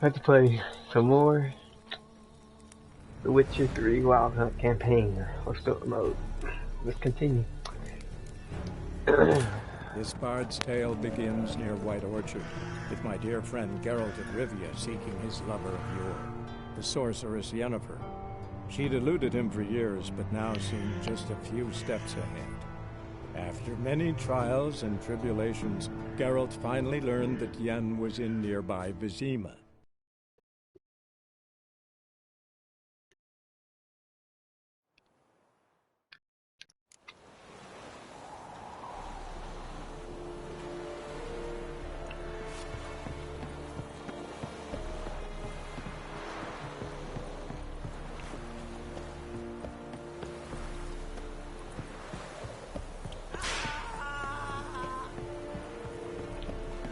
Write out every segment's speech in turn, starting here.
I have to play some more The Witcher 3 Wild Hunt campaign or story mode. Let's continue. This bard's tale begins near White Orchard, with my dear friend Geralt of Rivia seeking his lover of yore, the sorceress Yennefer. She'd eluded him for years, but now seemed just a few steps ahead. After many trials and tribulations, Geralt finally learned that Yen was in nearby Vizima.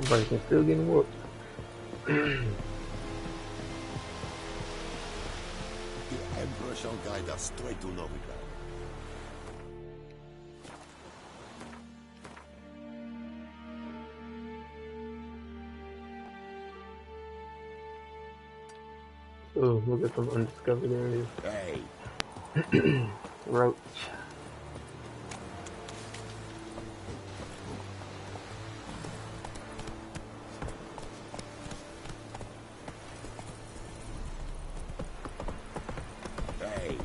Everybody can still get whooped. The Emperor shall guide us straight to Novigrad. Oh, look at some undiscovered areas. Hey! Roach. Hey!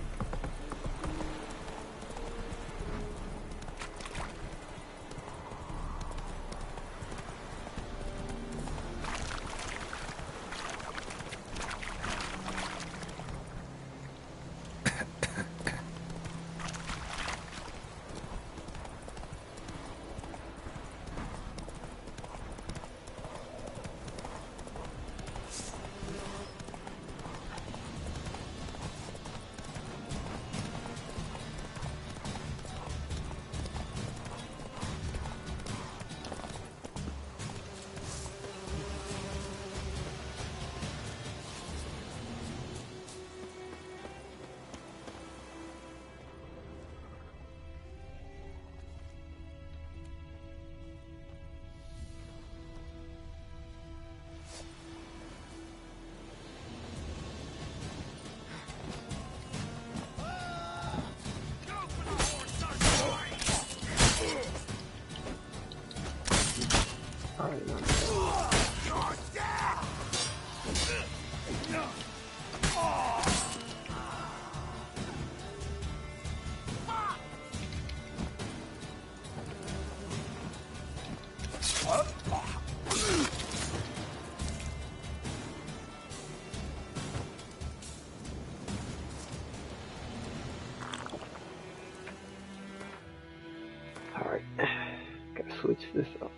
Alright, gotta switch this up.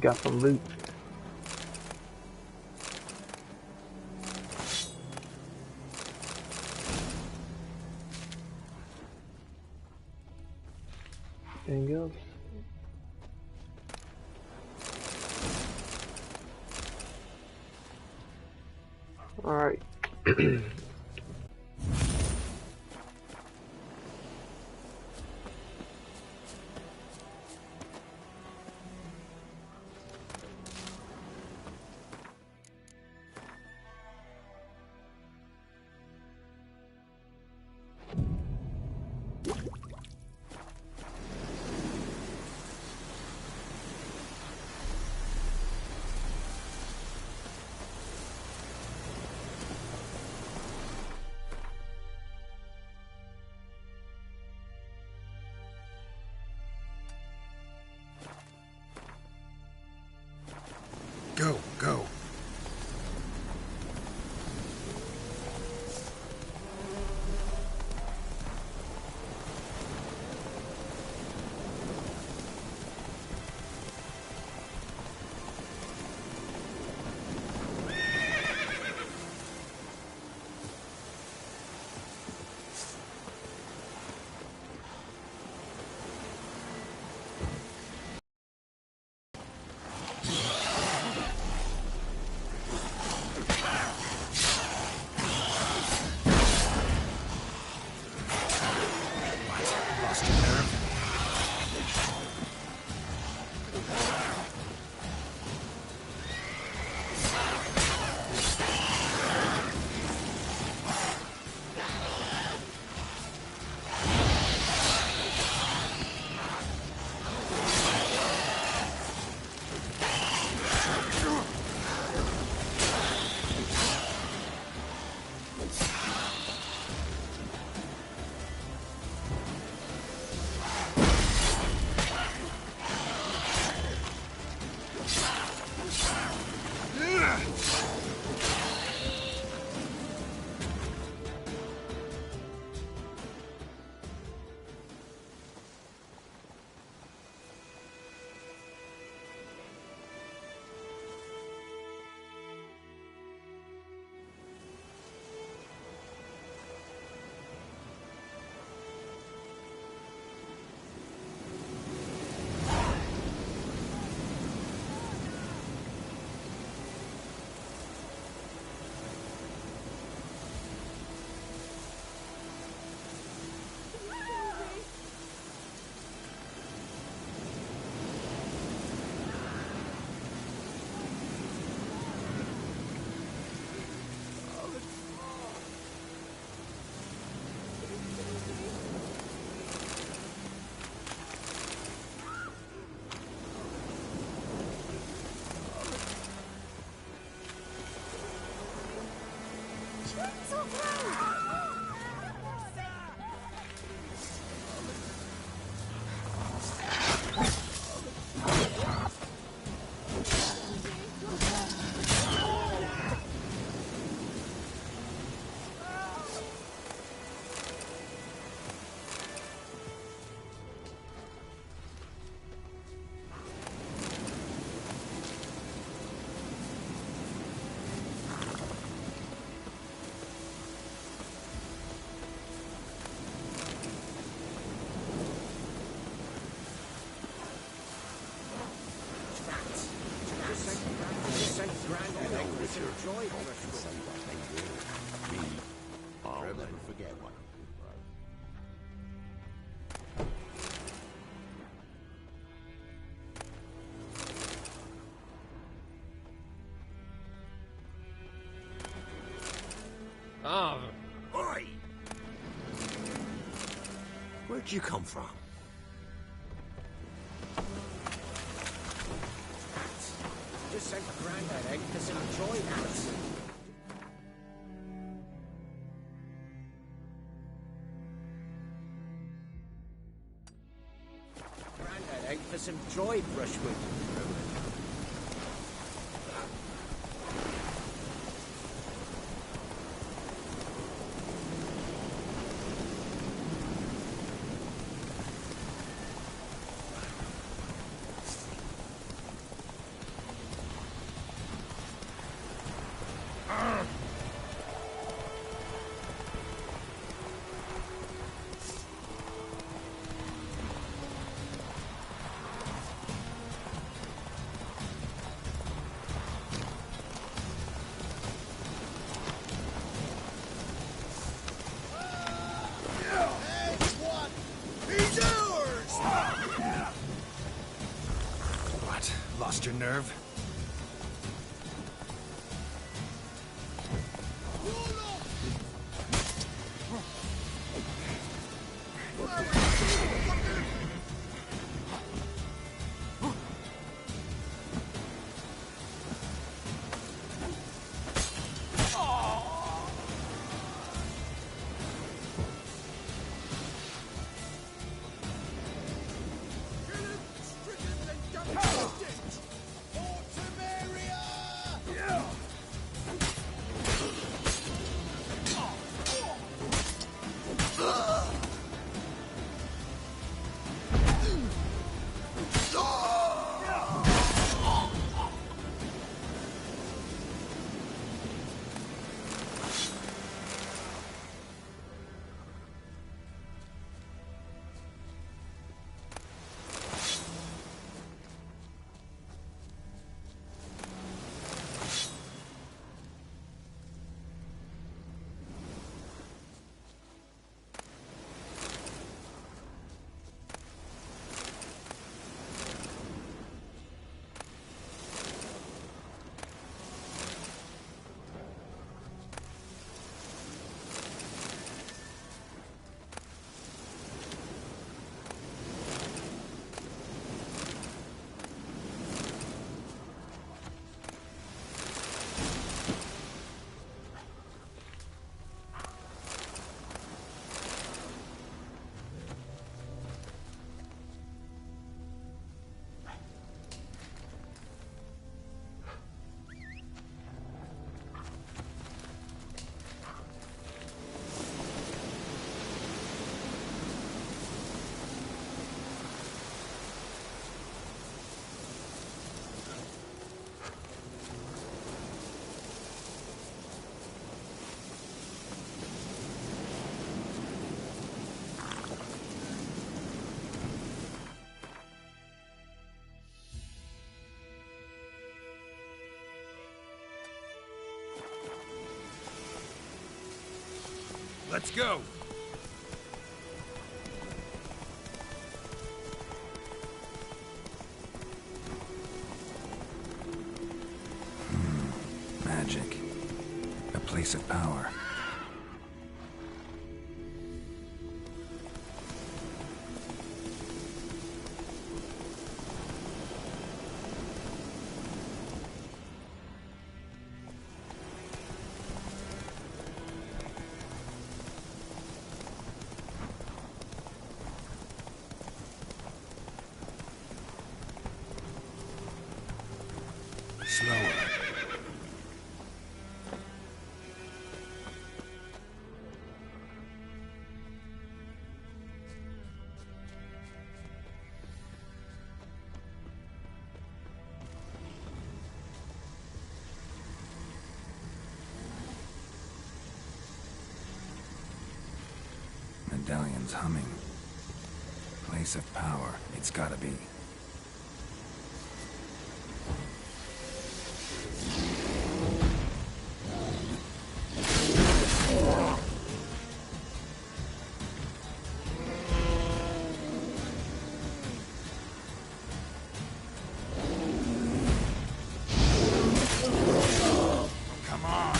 Got some loot. Anything else? All right. Go, go. Lost your nerve? I'll never forget one. Oi! Where'd you come from? Just sent Grandad out to some joy nuts. Grandad out for some joy brushwood. What? Lost your nerve? Let's go! Magic. A place of power. Slower. Medallion's humming. Place of power. It's gotta be. Come on!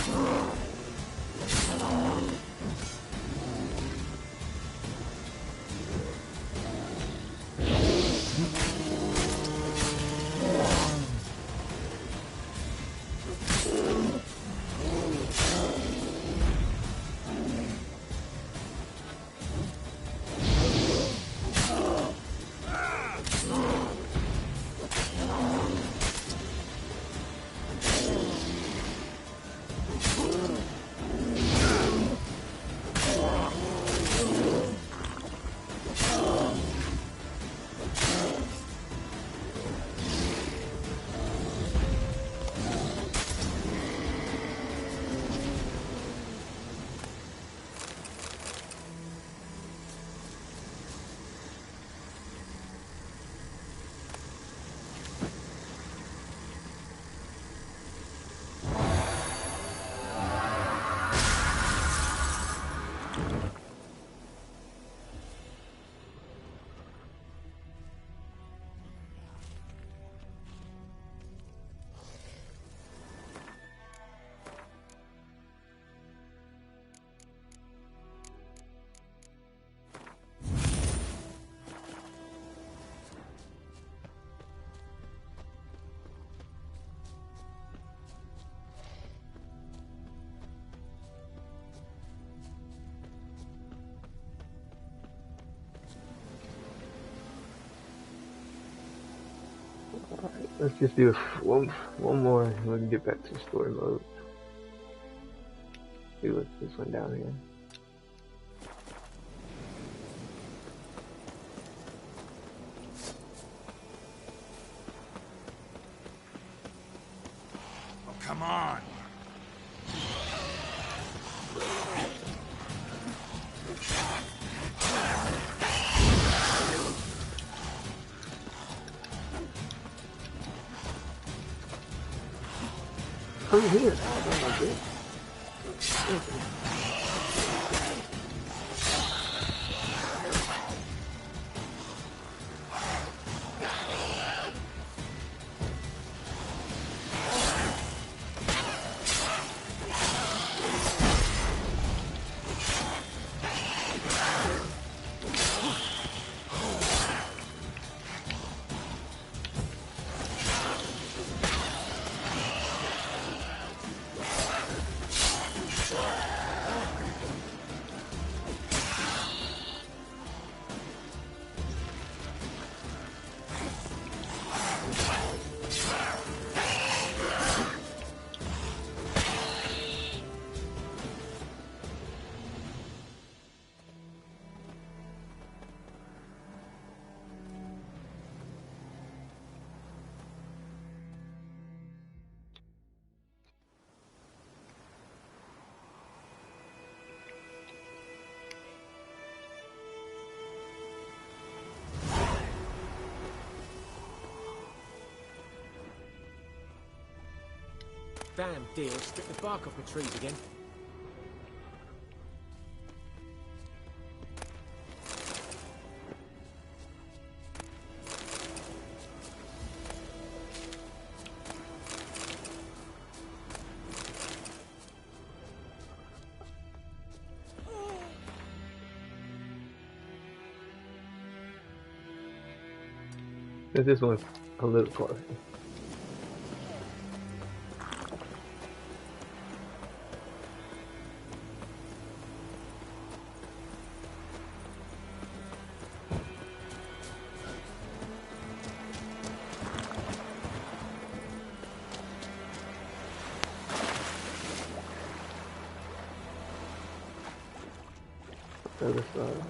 Alright, let's just do one more and we can get back to story mode. See what's this one down here. Oh, come on! Come here! Oh my goodness. Damn deer, strip the bark off the trees again. This one's a little closer. Other side.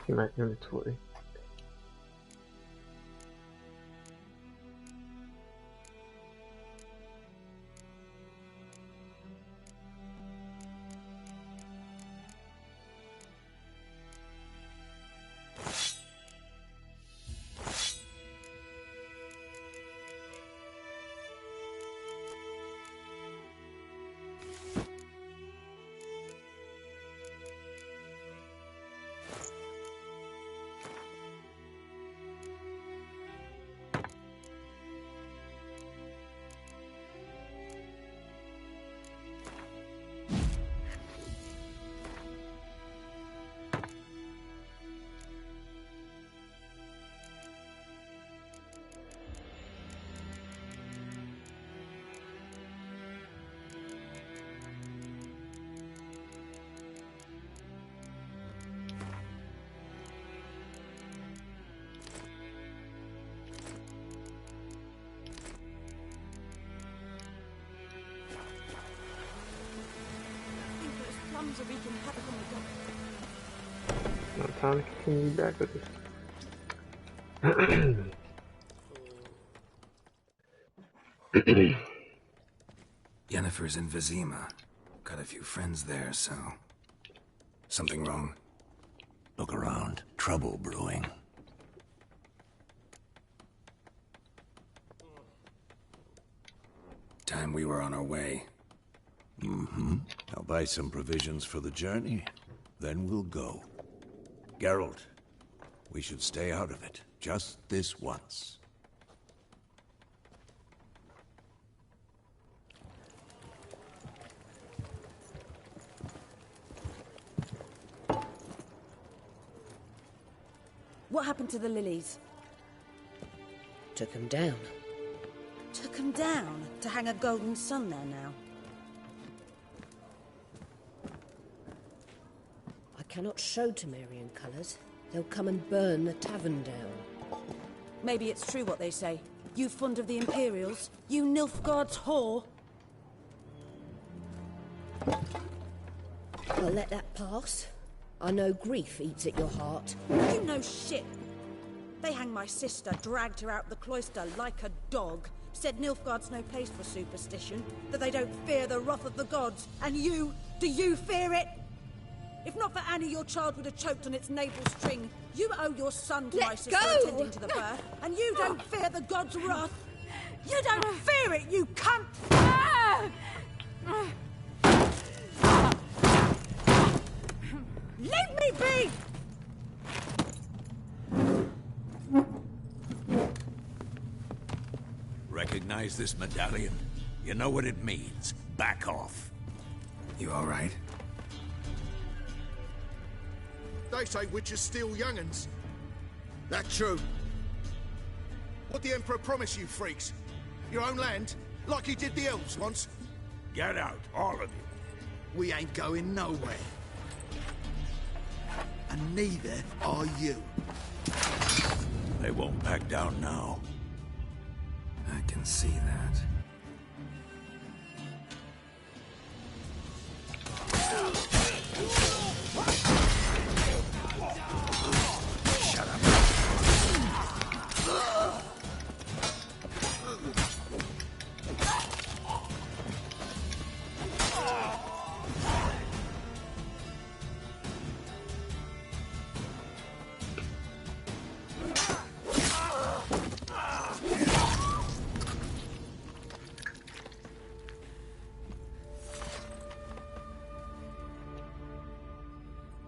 See my inventory. so we can have it on the go. No time to continue back with this. Yennefer's in Vizima. Got a few friends there, so... Something wrong? Look around. Trouble brewing. Time we were on our way. Mm-hmm. I'll buy some provisions for the journey. Then we'll go. Geralt, we should stay out of it. Just this once. What happened to the lilies? Took him down. Took them down to hang a golden sun there now. I cannot show Temerian colours. They'll come and burn the tavern down. Maybe it's true what they say. You fond of the Imperials? You Nilfgaard's whore? I'll let that pass. I know grief eats at your heart. You know shit. They hanged my sister, dragged her out the cloister like a dog. Said Nilfgaard's no place for superstition, that they don't fear the wrath of the gods. And you, do you fear it? If not for Annie, your child would have choked on its navel string. You owe your son to my sister attending to the birth, and you don't fear the gods' wrath. You don't fear it, you cunt! Leave me be! Recognize this medallion? You know what it means. Back off. You all right? They say witches steal young'uns. That true? What the Emperor promise you, freaks? Your own land? Like he did the elves once? Get out, all of you. We ain't going nowhere. And neither are you. They won't back down now. I can see that. Shut up.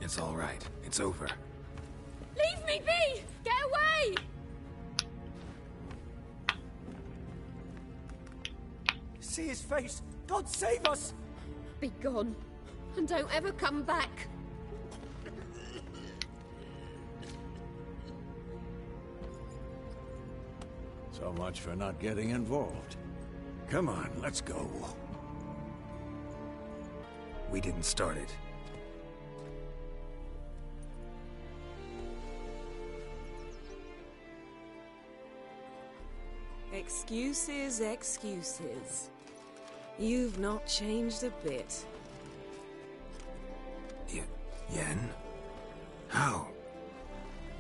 It's all right. It's over. Leave me be! Get away! See his face! God save us! Be gone, and don't ever come back. So much for not getting involved. Come on, let's go. We didn't start it. Excuses, excuses. You've not changed a bit. Yen? How?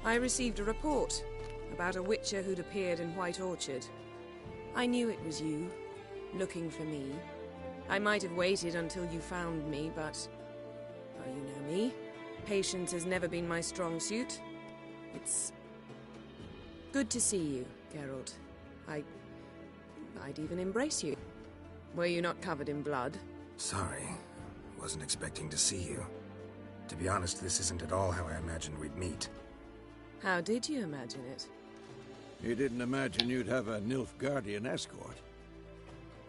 I received a report about a witcher who'd appeared in White Orchard. I knew it was you, looking for me. I might have waited until you found me, but... well, you know me. Patience has never been my strong suit. It's... good to see you, Geralt. I'd even embrace you. Were you not covered in blood? Sorry. Wasn't expecting to see you. To be honest, this isn't at all how I imagined we'd meet. How did you imagine it? You didn't imagine you'd have a Nilfgaardian escort.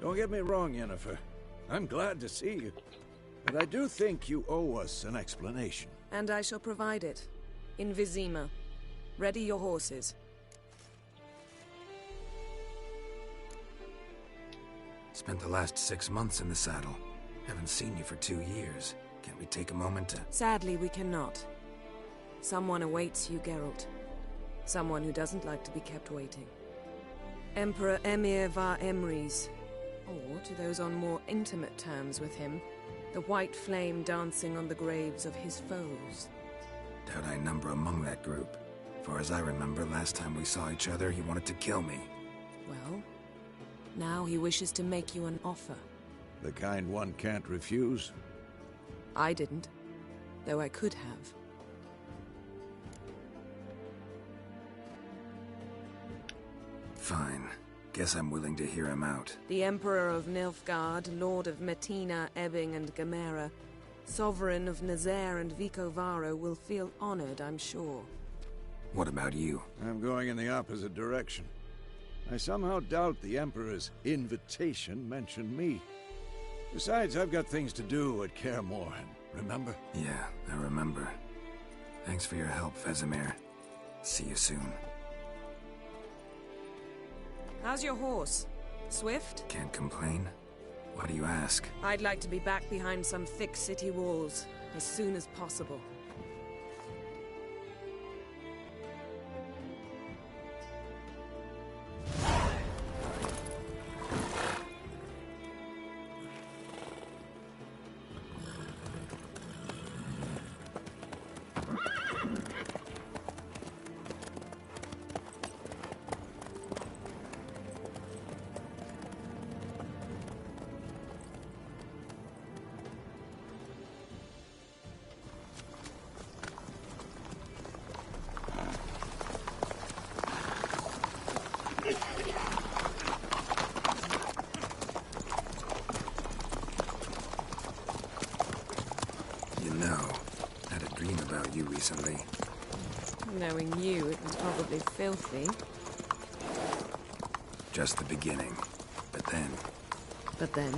Don't get me wrong, Yennefer. I'm glad to see you. But I do think you owe us an explanation. And I shall provide it. In Vizima. Ready your horses. Spent the last 6 months in the saddle. Haven't seen you for 2 years. Can't we take a moment to... Sadly, we cannot. Someone awaits you, Geralt. Someone who doesn't like to be kept waiting. Emperor Emir var Emrys. Or, to those on more intimate terms with him, The white flame dancing on the graves of his foes. Doubt I number among that group. For as I remember, last time we saw each other, he wanted to kill me. Well, now he wishes to make you an offer. The kind one can't refuse? I didn't, though I could have. Fine. Guess I'm willing to hear him out. The Emperor of Nilfgaard, Lord of Metina, Ebbing and Gamera, Sovereign of Nazaire and Vicovaro will feel honored, I'm sure. What about you? I'm going in the opposite direction. I somehow doubt the Emperor's invitation mentioned me. Besides, I've got things to do at Kaer Morhen, remember? Yeah, I remember. Thanks for your help, Vesemir. See you soon. How's your horse? Swift? Can't complain. Why do you ask? I'd like to be back behind some thick city walls as soon as possible. Recently. Knowing you, it was probably filthy. Just the beginning. But then... But then?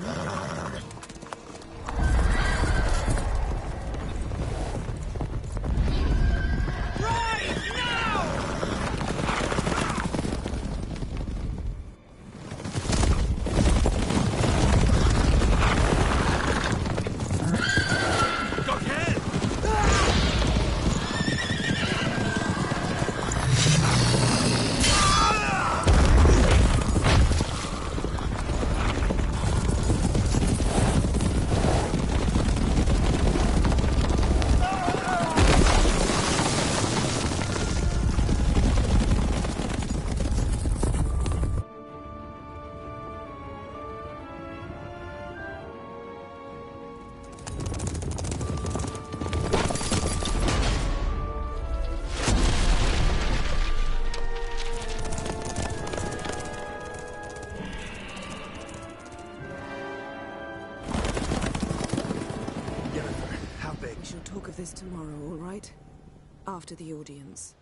This tomorrow, all right? After the audience.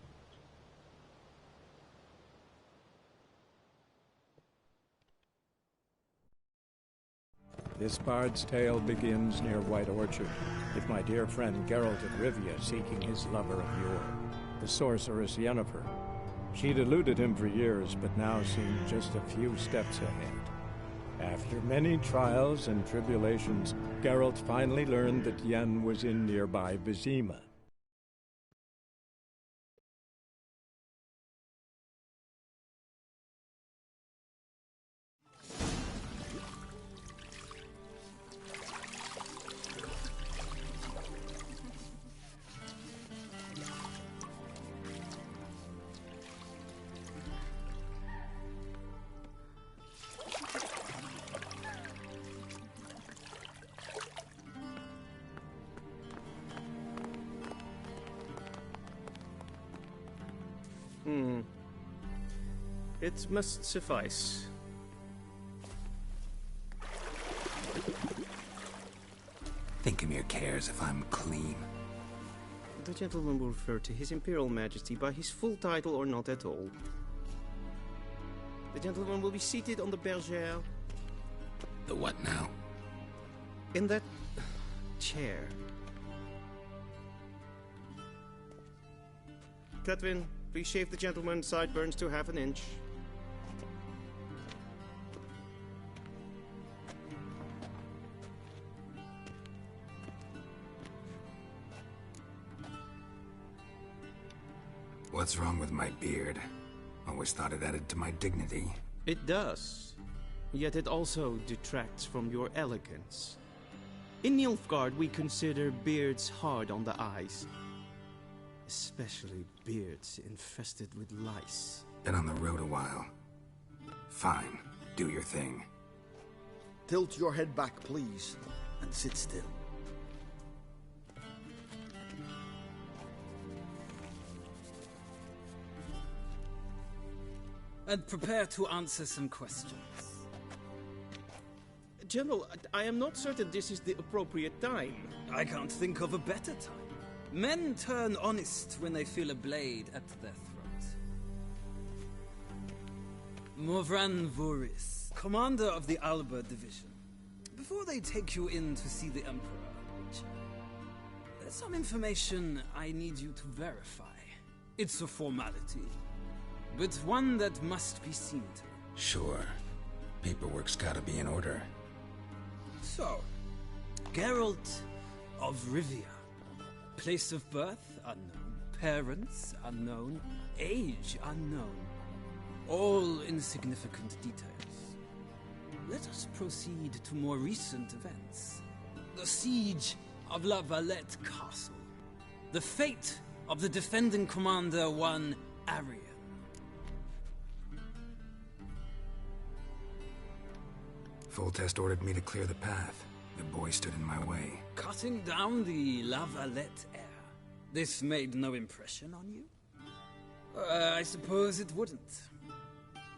This bard's tale begins near White Orchard, with my dear friend Geralt of Rivia seeking his lover of yore, the sorceress Yennefer. She'd eluded him for years, but now seemed just a few steps ahead. After many trials and tribulations, Geralt finally learned that Yen was in nearby Vizima. It must suffice. Think Emir cares if I'm clean? The gentleman will refer to His Imperial Majesty by his full title or not at all. The gentleman will be seated on the bergère. The what now? In that chair. Cletwin, please shave the gentleman's sideburns to ½ an inch. What's wrong with my beard? Always thought it added to my dignity. It does. Yet it also detracts from your elegance. In Nilfgaard, we consider beards hard on the eyes. Especially beards infested with lice. Been on the road a while. Fine, do your thing. Tilt your head back, please, and sit still. And prepare to answer some questions. General, I am not certain this is the appropriate time. I can't think of a better time. Men turn honest when they feel a blade at their throat. Morvran Voris, commander of the Alba Division. Before they take you in to see the Emperor, there's some information I need you to verify. It's a formality, but one that must be seen to. Sure. Paperwork's gotta be in order. So, Geralt of Rivia. Place of birth, unknown. Parents, unknown. Age, unknown. All insignificant details. Let us proceed to more recent events. The siege of La Valette Castle. The fate of the defending commander, one Arian. Foltest ordered me to clear the path. The boy stood in my way. Cutting down the La Valette heir. This made no impression on you? I suppose it wouldn't.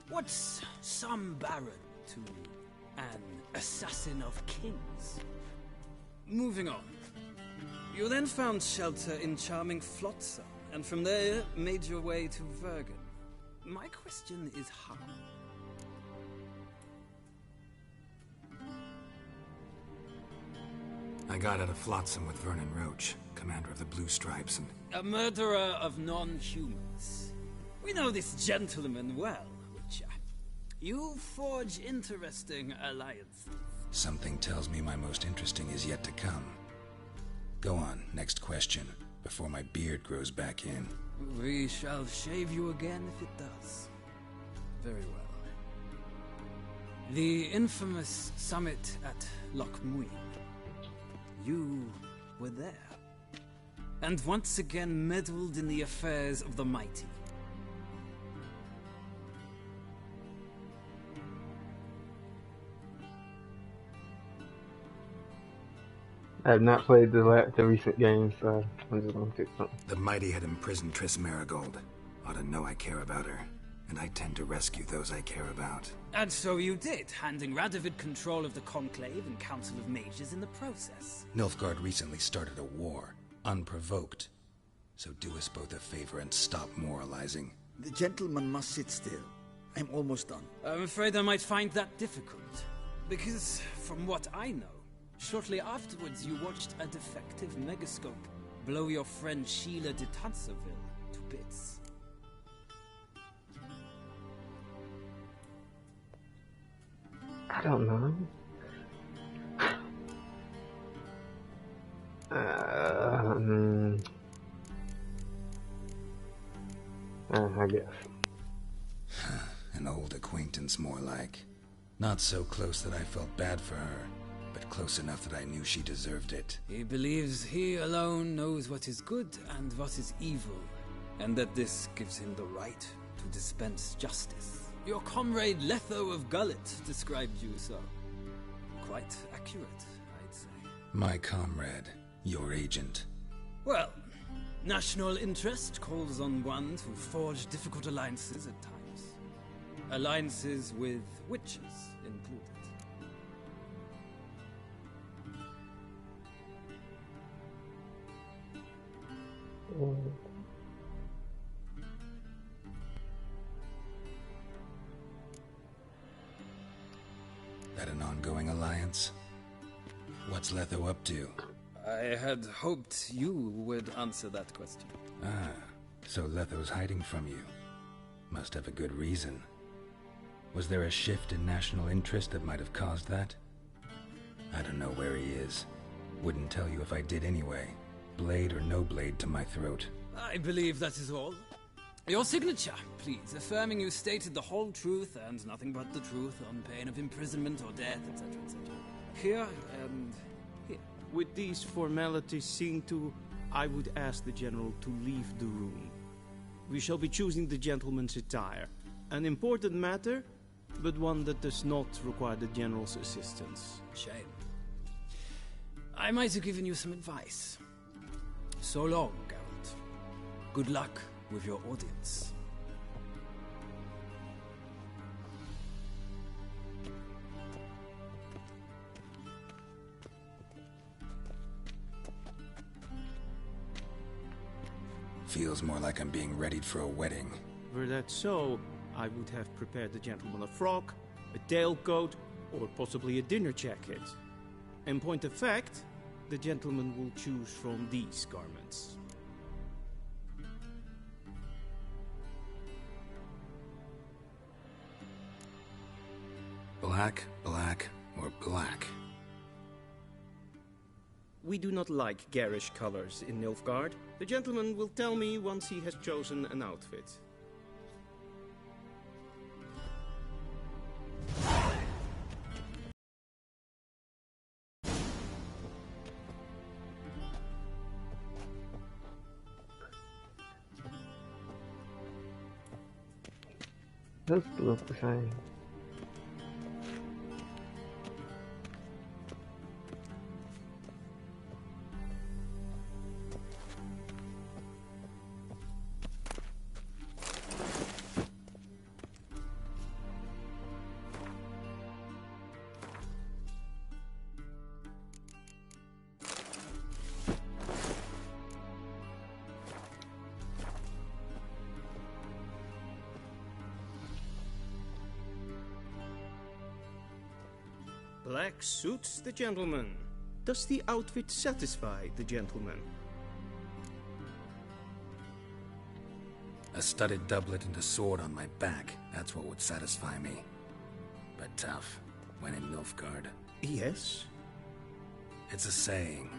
What's some baron to an assassin of kings? Moving on. You then found shelter in charming Flotsam, and from there made your way to Vergen. My question is how? I got out of Flotsam with Vernon Roach, commander of the Blue Stripes, and... A murderer of non-humans. We know this gentleman well, Witcher. You forge interesting alliances. Something tells me my most interesting is yet to come. Go on, next question, before my beard grows back in. We shall shave you again if it does. Very well. The infamous summit at Loch Muin. You were there, and once again meddled in the affairs of the mighty. I have not played the recent games, so I'm just going to pick something. The mighty had imprisoned TRISS Merigold. Ought to know I care about her, and I tend to rescue those I care about. And so you did, handing Radovid control of the Conclave and Council of Mages in the process. Nilfgaard recently started a war, unprovoked. So do us both a favor and stop moralizing. The gentleman must sit still. I'm almost done. I'm afraid I might find that difficult. Because, from what I know, shortly afterwards you watched a defective megascope blow your friend Sheila de Tanserville to bits. I don't know. I guess. An old acquaintance, more like. Not so close that I felt bad for her, but close enough that I knew she deserved it. He believes he alone knows what is good and what is evil, and that this gives him the right to dispense justice. Your comrade Letho of Gullet described you so. Quite accurate, I'd say. My comrade, your agent. Well, national interest calls on one to forge difficult alliances at times. Alliances with witches included. That an ongoing alliance? What's Letho up to? I had hoped you would answer that question. Ah, so Letho's hiding from you. Must have a good reason. Was there a shift in national interest that might have caused that? I don't know where he is. Wouldn't tell you if I did anyway. Blade or no blade to my throat. I believe that is all. Your signature, please, affirming you stated the whole truth and nothing but the truth on pain of imprisonment or death, etc., etc. Here and here. With these formalities seen to, I would ask the General to leave the room. We shall be choosing the gentleman's attire. An important matter, but one that does not require the General's assistance. Shame. I might have given you some advice. So long, Geralt. Good luck with your audience. Feels more like I'm being readied for a wedding. Were that so, I would have prepared the gentleman a frock, a tailcoat, or possibly a dinner jacket. In point of fact, the gentleman will choose from these garments. Black, black, or black? We do not like garish colors in Nilfgaard. The gentleman will tell me once he has chosen an outfit. Those look the same. Black suits the gentleman. Does the outfit satisfy the gentleman? A studded doublet and a sword on my back, that's what would satisfy me. But tough, when in Nilfgaard. Yes? It's a saying.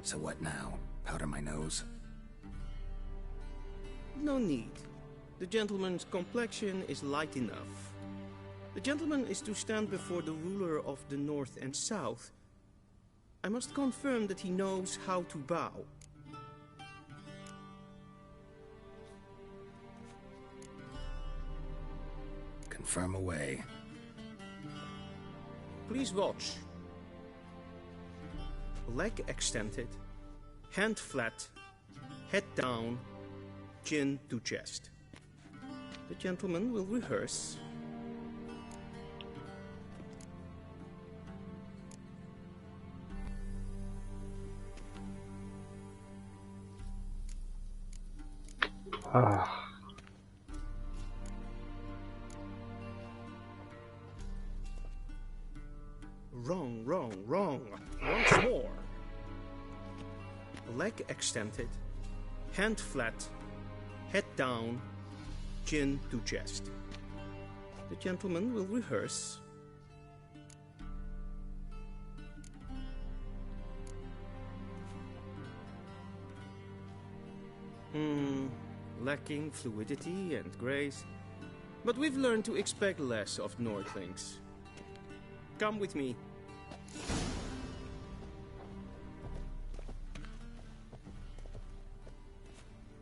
So what now? Powder my nose? No need. The gentleman's complexion is light enough. The gentleman is to stand before the ruler of the North and South. I must confirm that he knows how to bow. Confirm away. Please watch. Leg extended, hand flat, head down, chin to chest. The gentleman will rehearse. Wrong, wrong, wrong. Once more. Leg extended, hand flat, head down, chin to chest. The gentleman will rehearse. Lacking fluidity and grace. But we've learned to expect less of Nordlings. Come with me.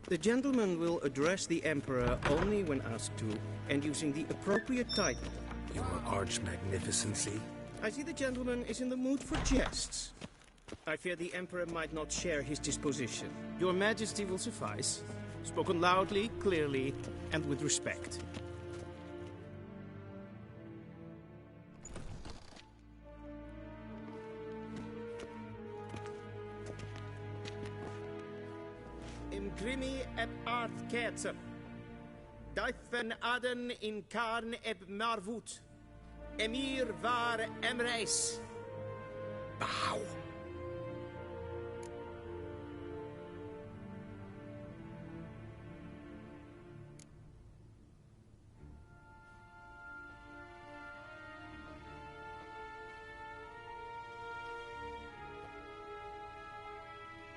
The gentleman will address the Emperor only when asked to, and using the appropriate title. Your Arch-Magnificency? I see the gentleman is in the mood for jests. I fear the Emperor might not share his disposition. Your Majesty will suffice. Spoken loudly, clearly, and with respect. Imgrimi eb art ketzer. Daifen aden in karn eb marvut. Emir var emreis. Bow.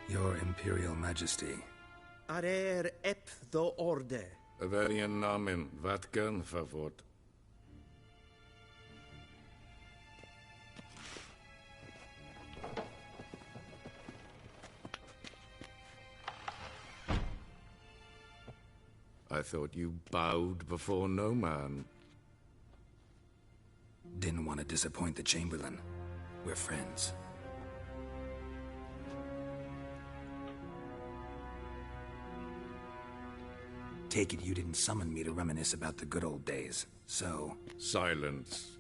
Your Imperial Majesty. Arer ep the orde. Varian namen, vatkan favort. I thought you bowed before no man. Didn't want to disappoint the Chamberlain. We're friends. Take it you didn't summon me to reminisce about the good old days, so... Silence.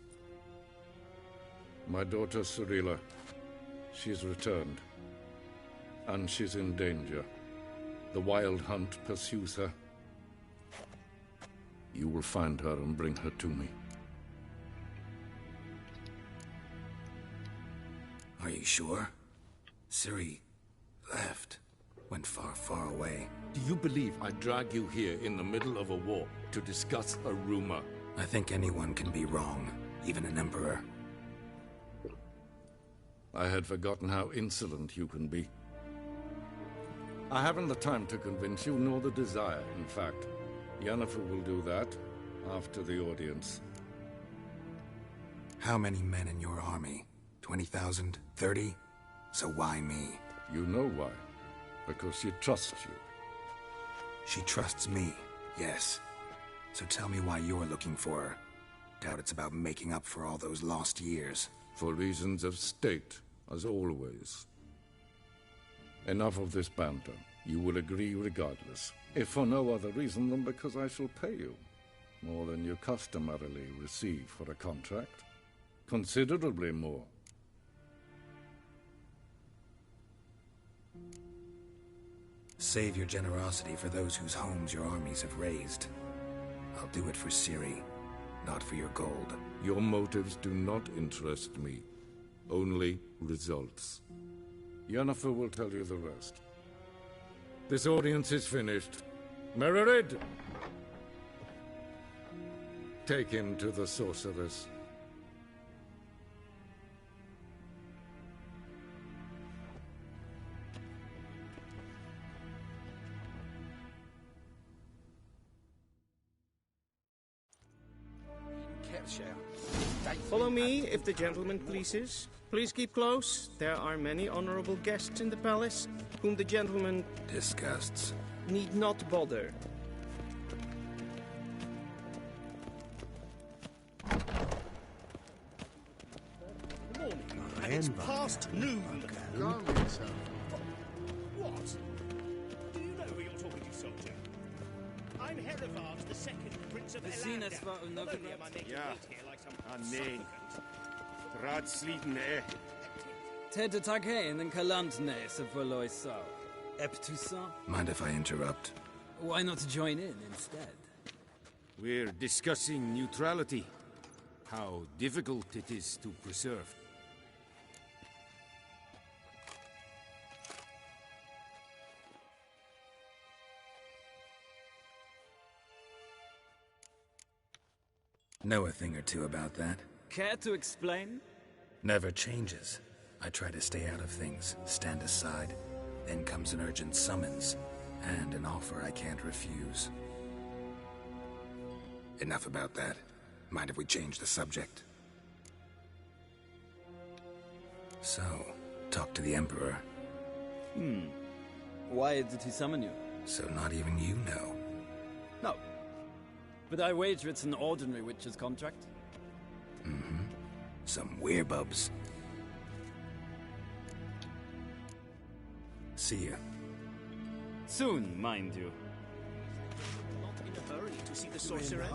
My daughter Cirilla, she's returned. And she's in danger. The Wild Hunt pursues her. You will find her and bring her to me. Are you sure? Ciri left. Went far, far away. Do you believe I drag you here in the middle of a war to discuss a rumor? I think anyone can be wrong, even an emperor. I had forgotten how insolent you can be. I haven't the time to convince you, nor the desire, in fact. Yennefer will do that after the audience. How many men in your army? 20,000? 30? So why me? You know why. Because she trusts you. She trusts me, yes. So tell me why you're looking for her. Doubt it's about making up for all those lost years. For reasons of state, as always. Enough of this banter. You will agree regardless. If for no other reason than because I shall pay you. More than you customarily receive for a contract. Considerably more. Save your generosity for those whose homes your armies have razed. I'll do it for Ciri, not for your gold. Your motives do not interest me. Only results. Yennefer will tell you the rest. This audience is finished. Merid! Take him to the sorceress. Follow me, if the gentleman pleases. Please keep close. There are many honorable guests in the palace, whom the gentleman... disgusts. ...need not bother. And it's past noon. What? Do you know who you're talking to, soldier? I'm Herivard the Second, Prince of Elandar. Nee. Raadsliden, Ted Takane and Kalantne, Savoloiso. Eptusa? Mind if I interrupt? Why not join in instead? We're discussing neutrality. How difficult it is to preserve. Know a thing or two about that. Care to explain? Never changes. I try to stay out of things, stand aside. Then comes an urgent summons, and an offer I can't refuse. Enough about that. Mind if we change the subject? So, talk to the Emperor. Why did he summon you? So not even you know. No. But I wager it's an ordinary witch's contract. Mm-hmm. Some werebubs. See ya. Soon, mind you. Not in a hurry to see the sorceress.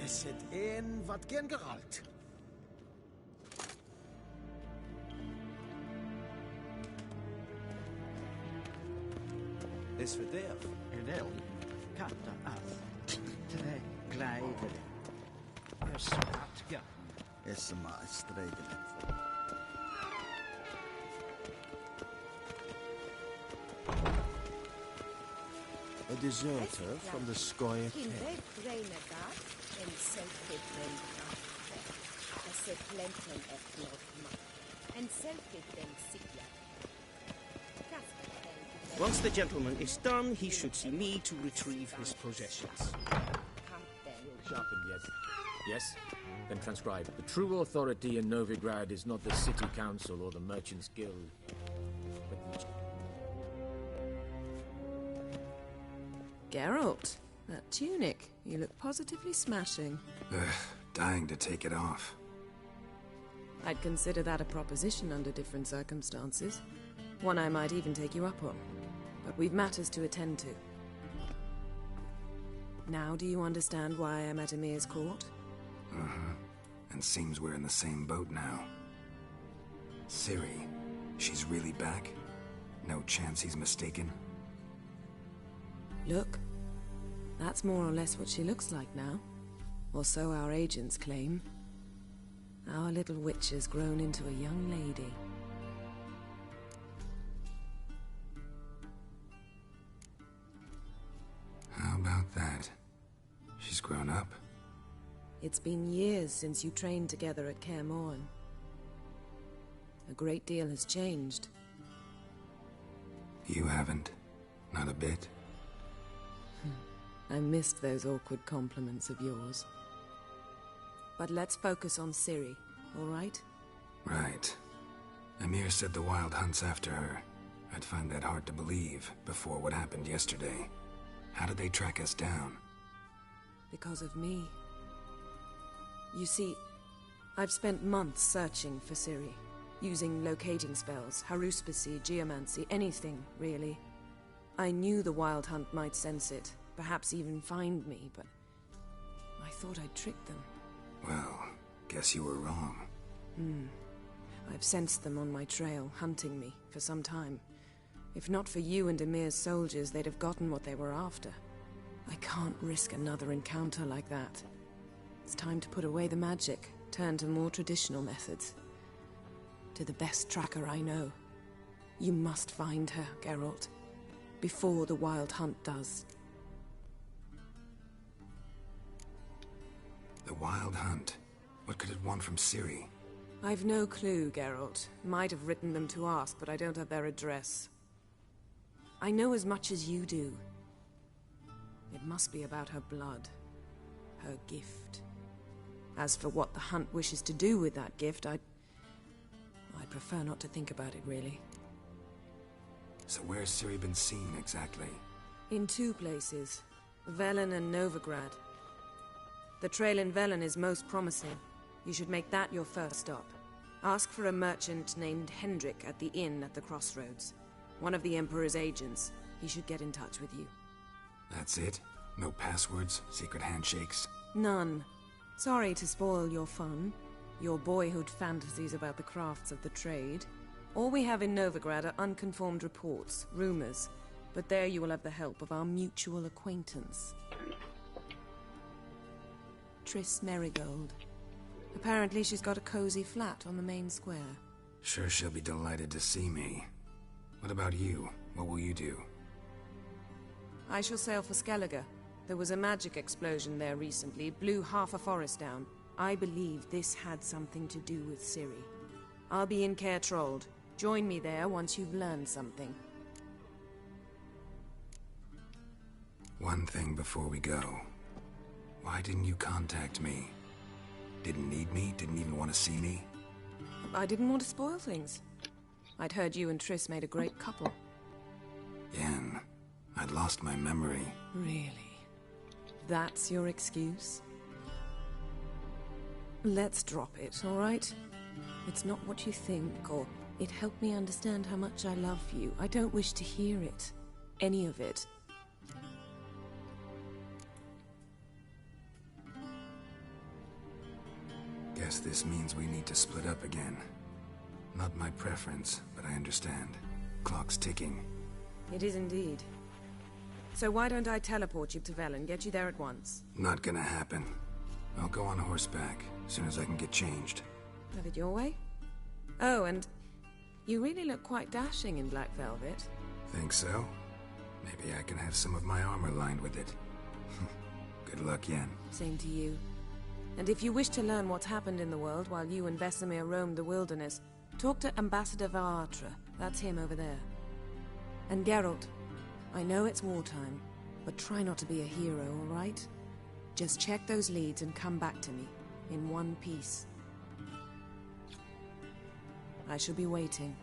Is het een wat gen geralt? Is verderf. Wel, katten af. Tre glijden. Er smaakt is maar strijden. A deserter from the Squire camp. Once the gentleman is done, he should see me to retrieve his possessions. Sharpened, yes. Yes? Then transcribe. The true authority in Novigrad is not the City Council or the Merchants Guild, but the... Geralt, that tunic. You look positively smashing. Ugh, dying to take it off. I'd consider that a proposition under different circumstances. One I might even take you up on. But we've matters to attend to. Now do you understand why I'm at Emir's court? Uh-huh. And seems we're in the same boat now. Ciri, she's really back? No chance he's mistaken? Look, that's more or less what she looks like now. Or so our agents claim. Our little witch has grown into a young lady. How about that? She's grown up? It's been years since you trained together at Kaer Morhen. A great deal has changed. You haven't? Not a bit? I missed those awkward compliments of yours. But let's focus on Ciri, all right? Right. Emir said the Wild Hunt's after her. I'd find that hard to believe before what happened yesterday. How did they track us down? Because of me. You see, I've spent months searching for Ciri, using locating spells, haruspicy, geomancy, anything, really. I knew the Wild Hunt might sense it, perhaps even find me, but I thought I'd tricked them. Well, guess you were wrong. I've sensed them on my trail, hunting me, for some time. If not for you and Emir's soldiers, they'd have gotten what they were after. I can't risk another encounter like that. It's time to put away the magic, turn to more traditional methods. To the best tracker I know. You must find her, Geralt. Before the Wild Hunt does. The Wild Hunt? What could it want from Ciri? I've no clue, Geralt. Might have written them to ask, but I don't have their address. I know as much as you do. It must be about her blood. Her gift. As for what the Hunt wishes to do with that gift, I'd prefer not to think about it, really. So where's Ciri been seen, exactly? In two places. Velen and Novigrad. The trail in Velen is most promising. You should make that your first stop. Ask for a merchant named Hendrik at the inn at the crossroads. One of the Emperor's agents. He should get in touch with you. That's it? No passwords? Secret handshakes? None. Sorry to spoil your fun. Your boyhood fantasies about the crafts of the trade. All we have in Novigrad are unconfirmed reports, rumors. But there you will have the help of our mutual acquaintance. TRISS MERIGOLD. Apparently she's got a cozy flat on the main square. Sure she'll be delighted to see me. What about you? What will you do? I shall sail for Skellige. There was a magic explosion there recently, blew half a forest down. I believe this had something to do with Ciri. I'll be in Caer Trold. Join me there once you've learned something. One thing before we go. Why didn't you contact me? Didn't need me? Didn't even want to see me? I didn't want to spoil things. I'd heard you and Triss made a great couple. Yen, I'd lost my memory. Really? That's your excuse? Let's drop it, all right? It's not what you think, or it helped me understand how much I love you. I don't wish to hear it. Any of it. Guess this means we need to split up again. Not my preference, but I understand. Clock's ticking. It is indeed. So why don't I teleport you to Velen, get you there at once? Not gonna happen. I'll go on horseback, as soon as I can get changed. Have it your way? Oh, and you really look quite dashing in black velvet. Think so? Maybe I can have some of my armor lined with it. Good luck, Yen. Same to you. And if you wish to learn what's happened in the world while you and Vesemir roamed the wilderness, talk to Ambassador Varatra. That's him over there. And Geralt, I know it's wartime, but try not to be a hero, all right? Just check those leads and come back to me, in one piece. I shall be waiting.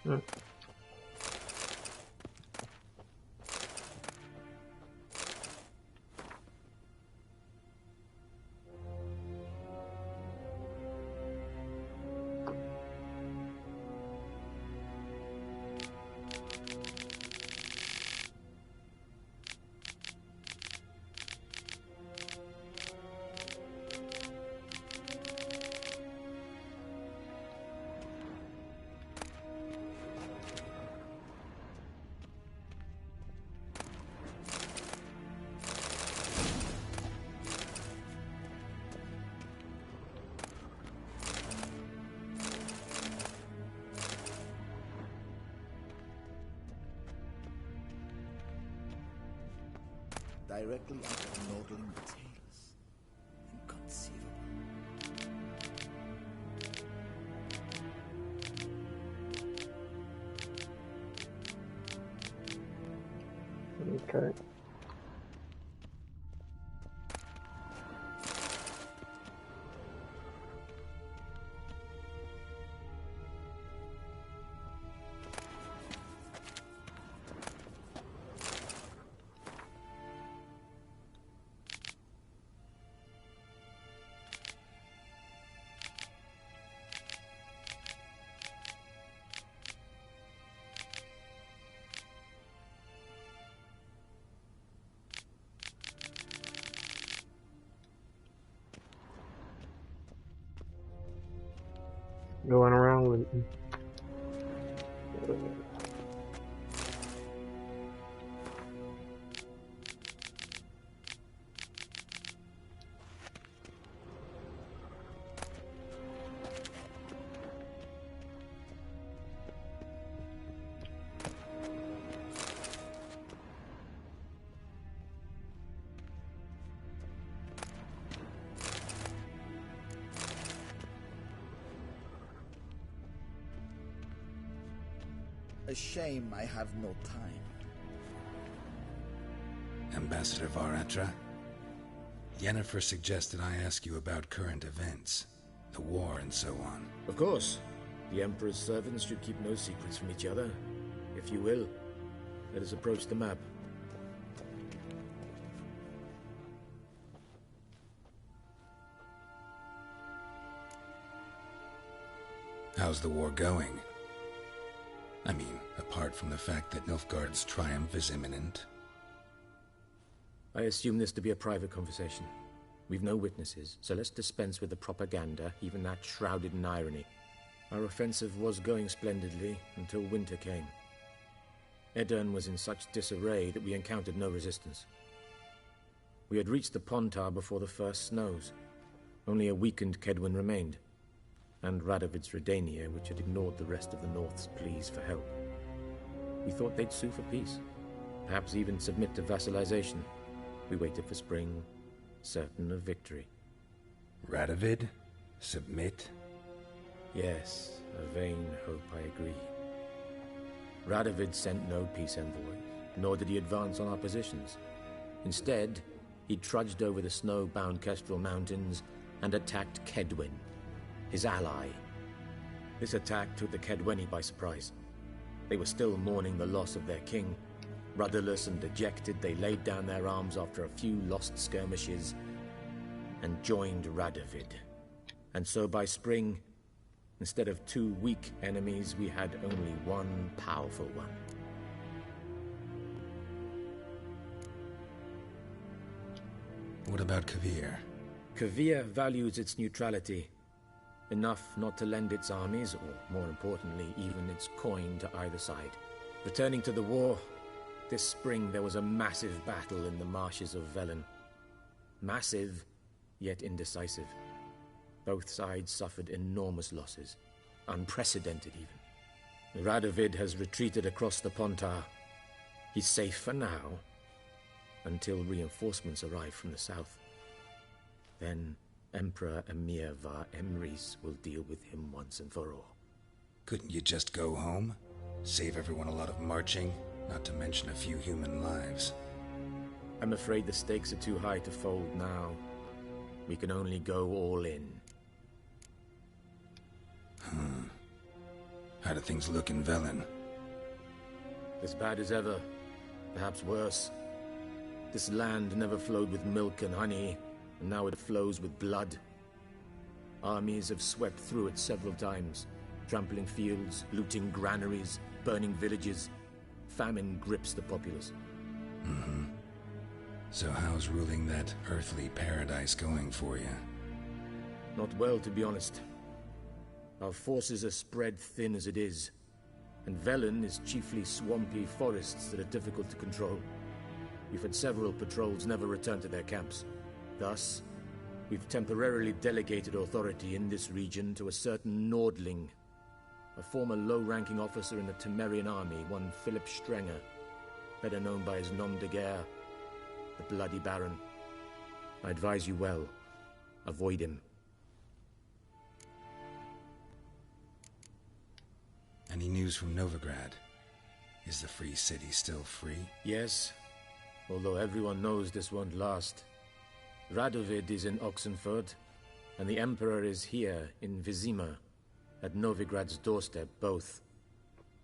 Hmm. Directly after Nordling Tales. Inconceivable. Okay. Going around with A shame I have no time. Ambassador Varatra, Yennefer suggested I ask you about current events, the war and so on. Of course. The Emperor's servants should keep no secrets from each other. If you will, let us approach the map. How's the war going? I mean, apart from the fact that Nilfgaard's triumph is imminent. I assume this to be a private conversation. We've no witnesses, so let's dispense with the propaganda, even that shrouded in irony. Our offensive was going splendidly until winter came. Edirn was in such disarray that we encountered no resistance. We had reached the Pontar before the first snows. Only a weakened Kedwin remained, and Radovid's Redania, which had ignored the rest of the North's pleas for help. We thought they'd sue for peace, perhaps even submit to vassalization. We waited for spring, certain of victory. Radovid? Submit? Yes, a vain hope, I agree. Radovid sent no peace envoys, nor did he advance on our positions. Instead, he trudged over the snow-bound Kestrel Mountains and attacked Kedwen, his ally. This attack took the Kedweni by surprise. They were still mourning the loss of their king. Rudderless and dejected, they laid down their arms after a few lost skirmishes and joined Radovid. And so by spring, instead of two weak enemies, we had only one powerful one. What about Kavir? Kavir values its neutrality, enough not to lend its armies, or more importantly, even its coin to either side. Returning to the war, this spring there was a massive battle in the marshes of Velen. Massive, yet indecisive. Both sides suffered enormous losses, unprecedented even. Radovid has retreated across the Pontar. He's safe for now, until reinforcements arrive from the south. Then Emperor Emir Var Emrys will deal with him once and for all. Couldn't you just go home? Save everyone a lot of marching, not to mention a few human lives. I'm afraid the stakes are too high to fold now. We can only go all in. How do things look in Velen? As bad as ever, perhaps worse. This land never flowed with milk and honey, and now it flows with blood. Armies have swept through it several times, trampling fields, looting granaries, burning villages. Famine grips the populace. Mm-hmm. So how's ruling that earthly paradise going for you? Not well, to be honest. Our forces are spread thin as it is, and Velen is chiefly swampy forests that are difficult to control. We've had several patrols never return to their camps. Thus, we've temporarily delegated authority in this region to a certain Nordling, a former low-ranking officer in the Temerian army, one Philip Strenger, better known by his nom de guerre, the Bloody Baron. I advise you well. Avoid him. Any news from Novigrad? Is the free city still free? Yes, although everyone knows this won't last. Radovid is in Oxenford, and the Emperor is here in Vizima, at Novigrad's doorstep, both.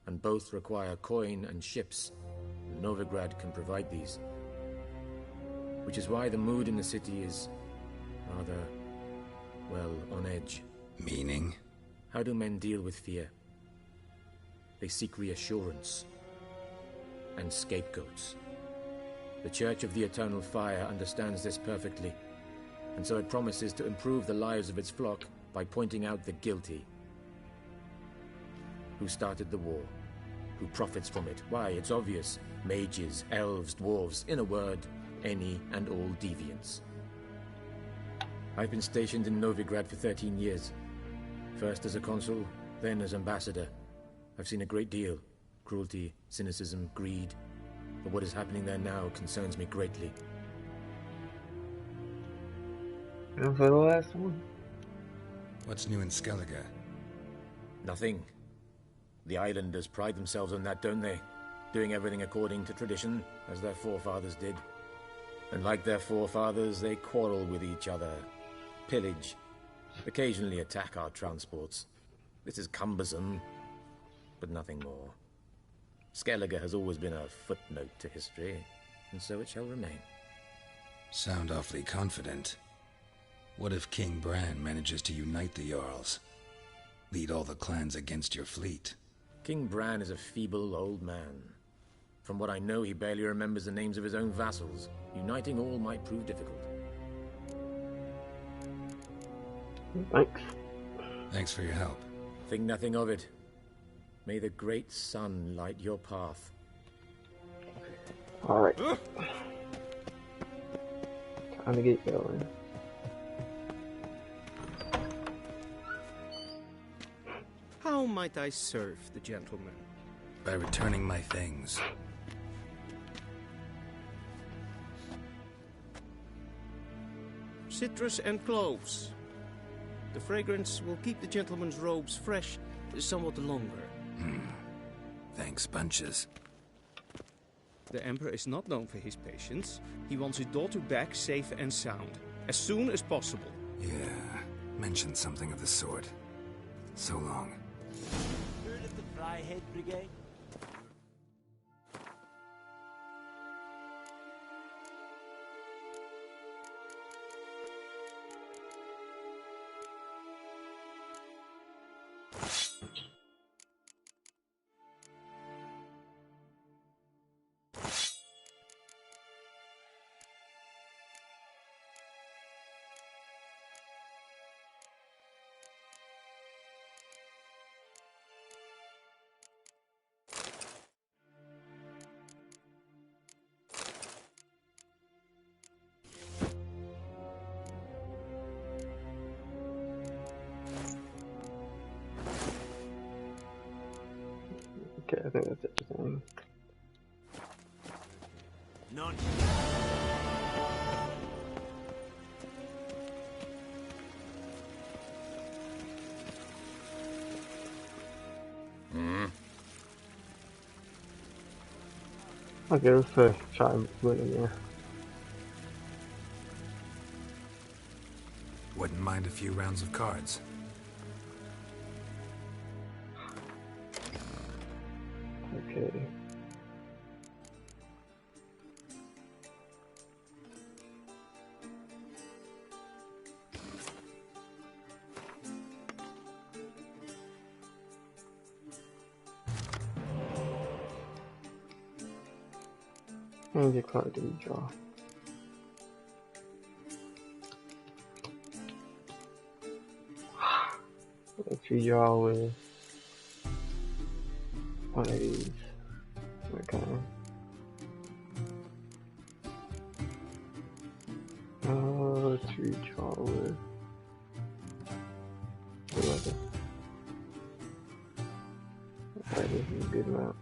And both require coin and ships, and Novigrad can provide these. Which is why the mood in the city is rather, well, on edge. Meaning? How do men deal with fear? They seek reassurance and scapegoats. The Church of the Eternal Fire understands this perfectly, and so it promises to improve the lives of its flock by pointing out the guilty. Who started the war? Who profits from it? Why, it's obvious. Mages, elves, dwarves, in a word, any and all deviants. I've been stationed in Novigrad for 13 years. First as a consul, then as ambassador. I've seen a great deal. Cruelty, cynicism, greed. But what is happening there now concerns me greatly. And for the last one? What's new in Skellige? Nothing. The islanders pride themselves on that, don't they? Doing everything according to tradition, as their forefathers did. And like their forefathers, they quarrel with each other, pillage, occasionally attack our transports. This is cumbersome, but nothing more. Skellige has always been a footnote to history, and so it shall remain. Sound awfully confident. What if King Bran manages to unite the Jarls? Lead all the clans against your fleet? King Bran is a feeble old man. From what I know, he barely remembers the names of his own vassals. Uniting all might prove difficult. Thanks. Thanks for your help. Think nothing of it. May the great sun light your path. Alright. Time to get going. How might I serve the gentleman? By returning my things. Citrus and cloves. The fragrance will keep the gentleman's robes fresh somewhat longer. Thanks, bunches. The Emperor is not known for his patience. He wants his daughter back safe and sound, as soon as possible. Yeah, mentioned something of the sort. So long. Heard of the Flyhead Brigade? Okay, I think that's everything. None. I'll give it a try and put it in there. Wouldn't mind a few rounds of cards. Okay. And the card that you draw. If you draw with one of these, okay. To draw with whatever. Alright, this is a good amount.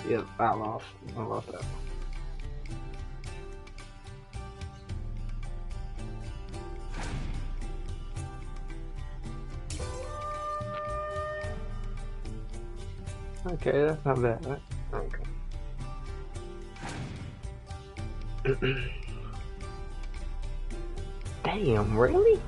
Yep, I lost that. Okay, that's not bad, right? Okay. Damn, really?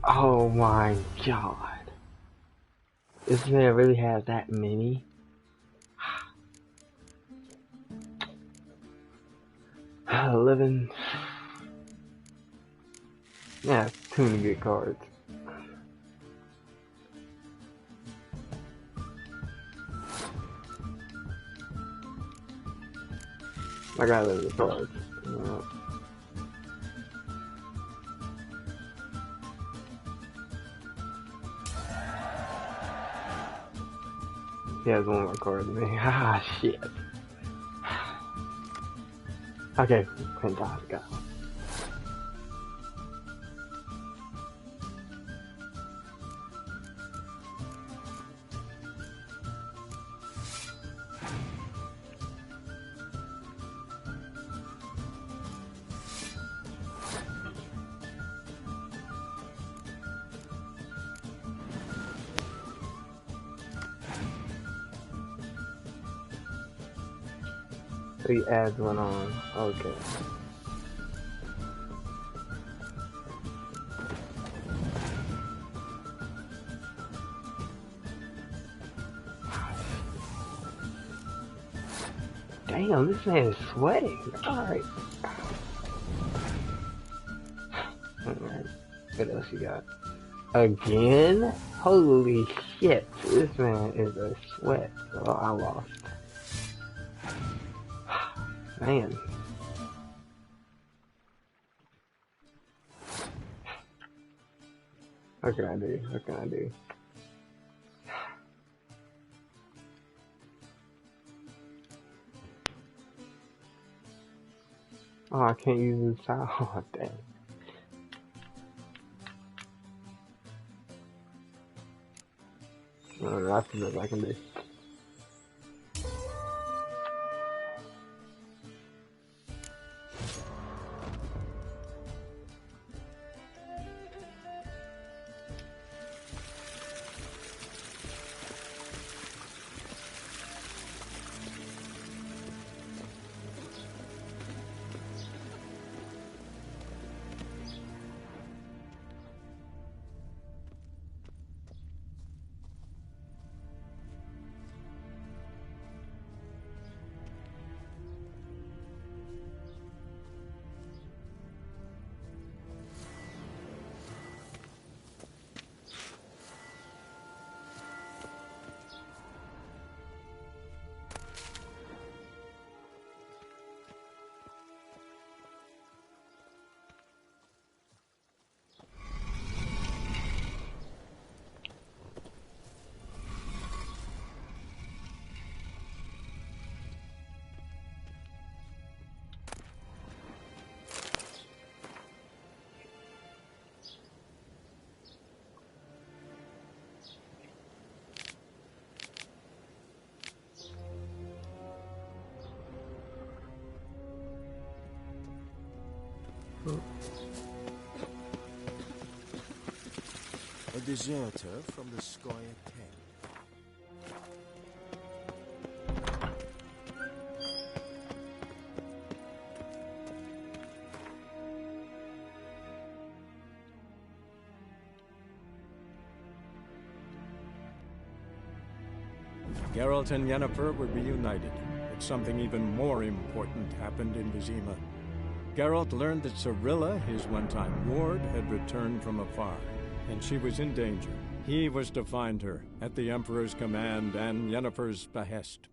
Oh my god. This man really has that many? 11. Yeah, too many good cards. I got 11 cards. He has one more card than me. Ah, shit. Okay, fantastic. So he adds one on. Okay. Damn, this man is sweating. Alright. Alright. What else you got? Again? Holy shit. This man is a sweat. Oh, I lost. Man. What can I do? What can I do? Oh, I can't use this towel. Oh, damn. Oh, that's the best I can do. A deserter from the Squire Tent. Geralt and Yennefer were reunited, but something even more important happened in Vizima. Geralt learned that Cirilla, his one-time ward, had returned from afar, and she was in danger. He was to find her, at the Emperor's command and Yennefer's behest.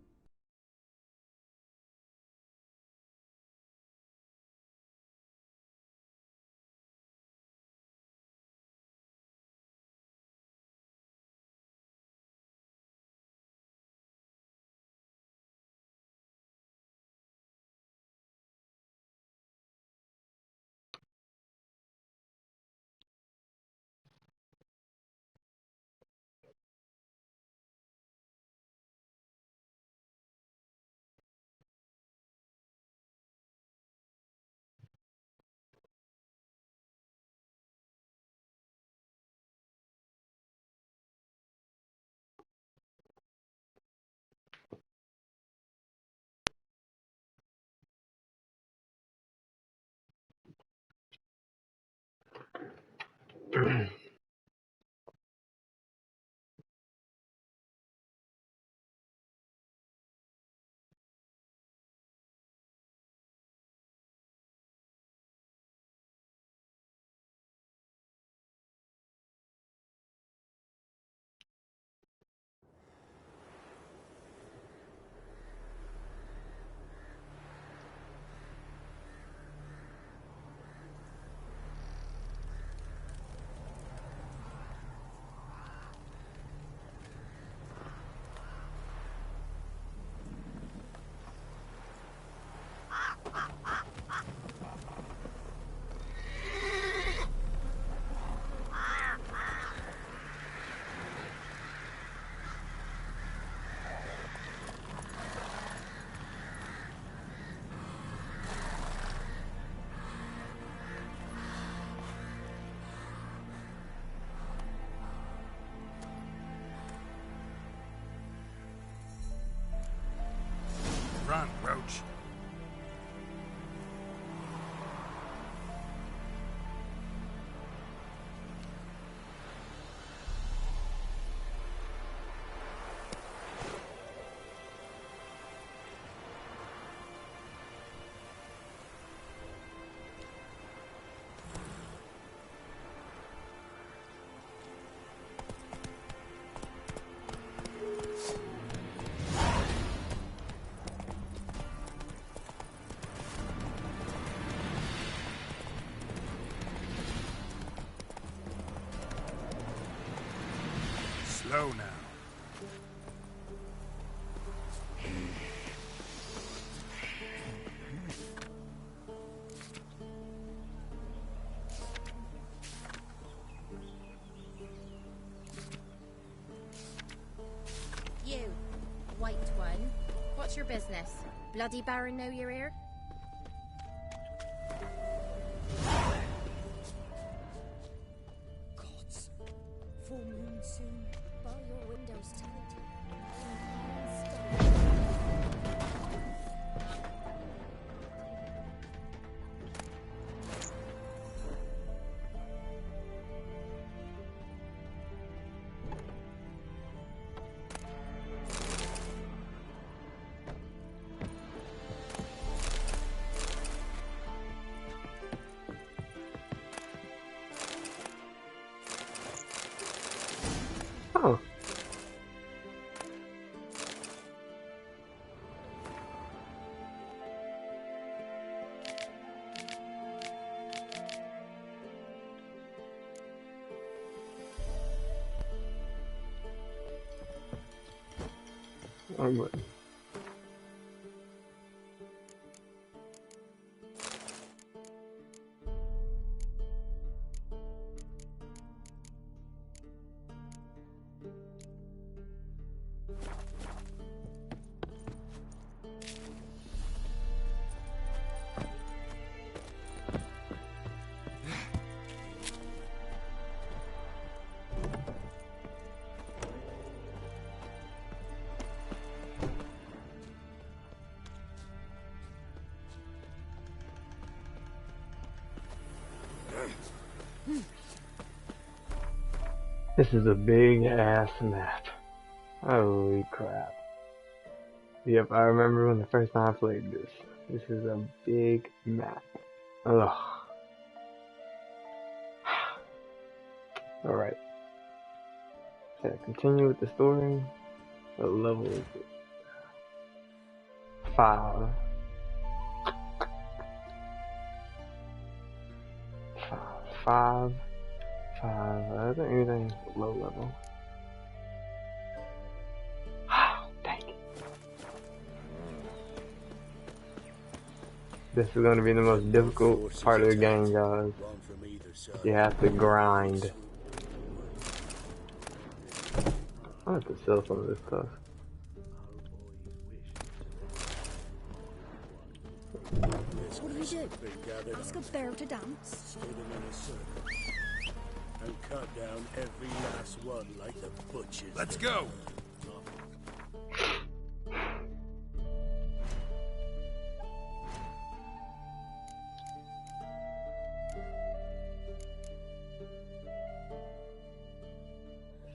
Run, Roach. Slow now. You, white one. What's your business? Bloody Baron know you're here? Gods. Full moon soon. Bar your windows, tenant. Oh. Oh, This is a big ass map. Holy crap. Yep, I remember when the first time I played this. This is a big map. Ugh. Alright. So continue with the story. What level is it? 5. 5. I think anything's low level. Dang it. This is going to be the most difficult part of the game, guys. You have to grind. I have to sell some of this stuff. What do we do? Ask a bear to dance? And cut down every last one like the butchers. Let's go!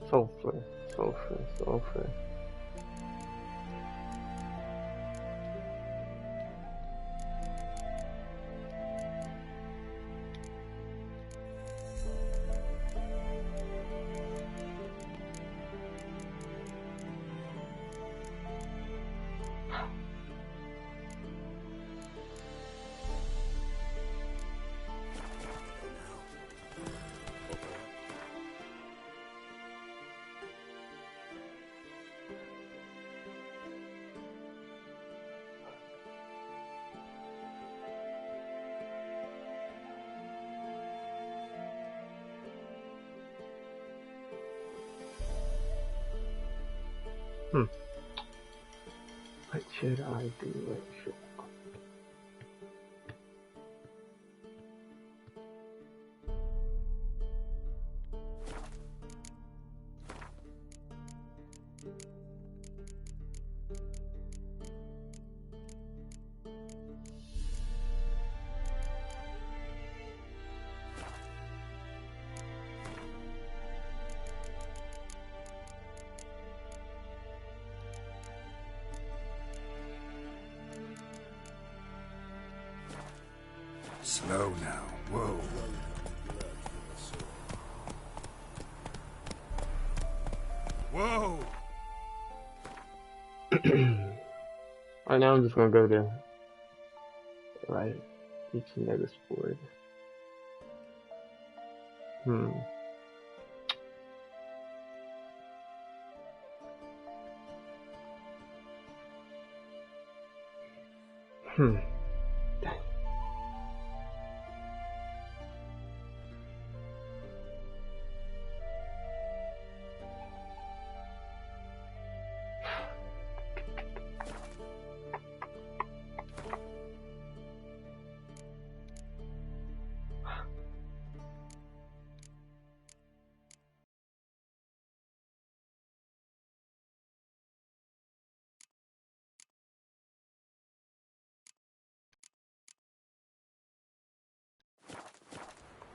Sulfur. What should I do? Slow now. Whoa. Whoa! Right now I'm just gonna go to each notice board. Dang.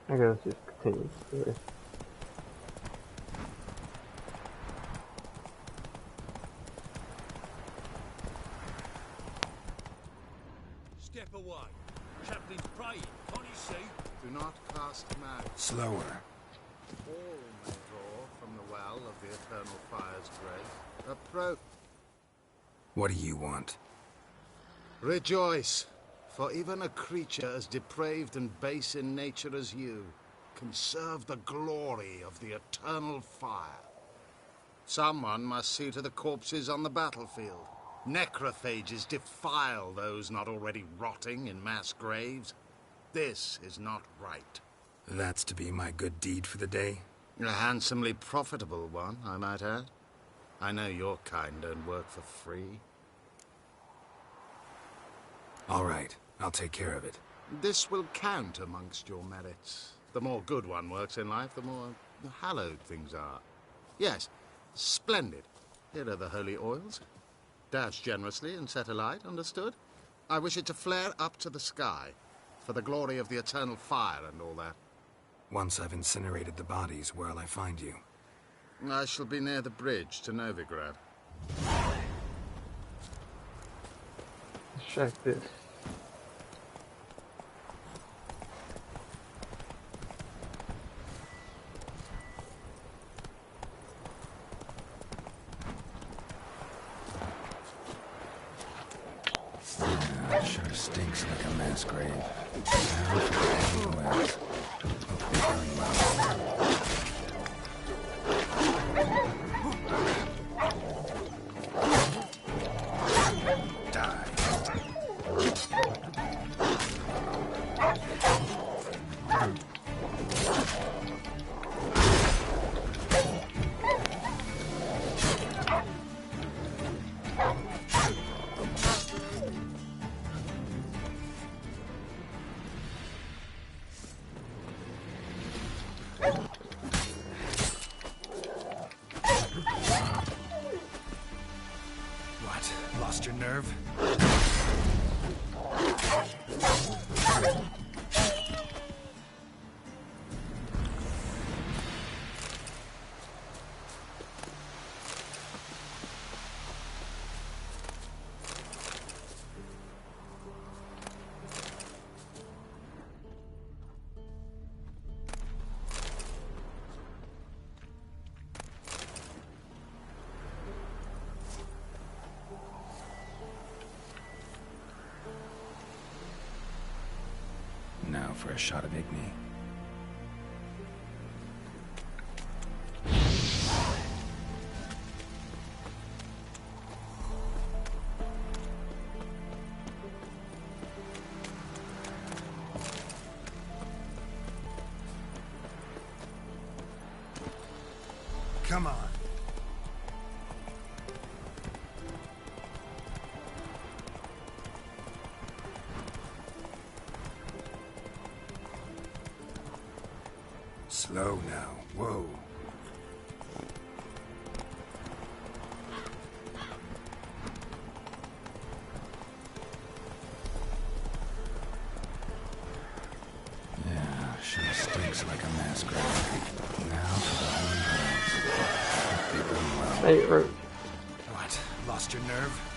I guess just continue the story. Step away. Chaplain's praying. Can't you see? Do not cast mad. Slower. All may draw from the well of the eternal fire's grace. Approach. What do you want? Rejoice, for even a creature as depraved and base in nature as you can serve the glory of the eternal fire. Someone must see to the corpses on the battlefield. Necrophages defile those not already rotting in mass graves. This is not right. That's to be my good deed for the day? A handsomely profitable one, I might add. I know your kind don't work for free. All right, I'll take care of it. This will count amongst your merits. The more good one works in life, the more hallowed things are. Yes, splendid. Here are the holy oils. Dash generously and set alight, understood? I wish it to flare up to the sky, for the glory of the eternal fire and all that. Once I've incinerated the bodies, where'll I find you? I shall be near the bridge to Novigrad. Let's check this. Sure stinks like a mass grave. Now for the hanging wells. Hope they burn well. Die. What? Lost your nerve? Now for a shot of Igni. Come on. Slow now. Whoa. Yeah, sure stinks like a mass grave. Now for the holy grounds. Hope they burn well. Hey, Root. What? Lost your nerve?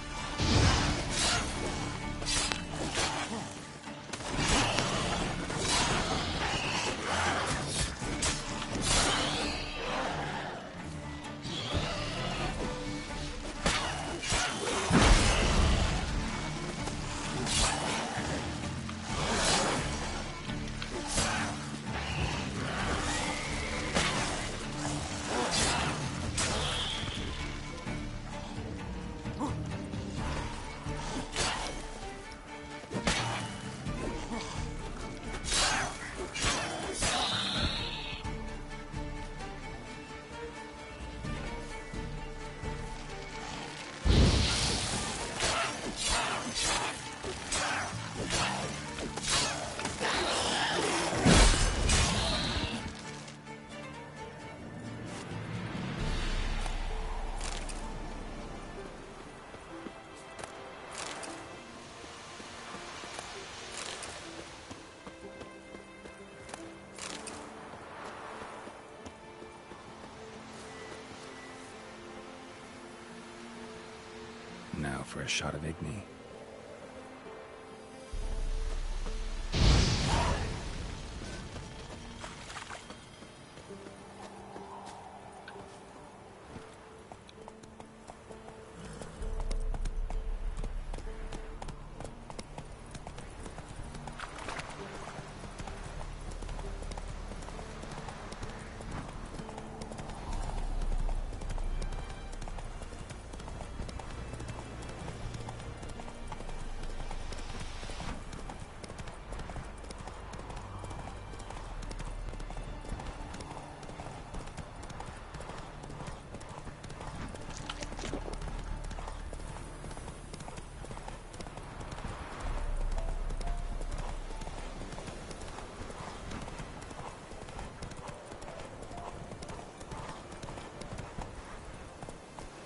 Now for a shot of Igni.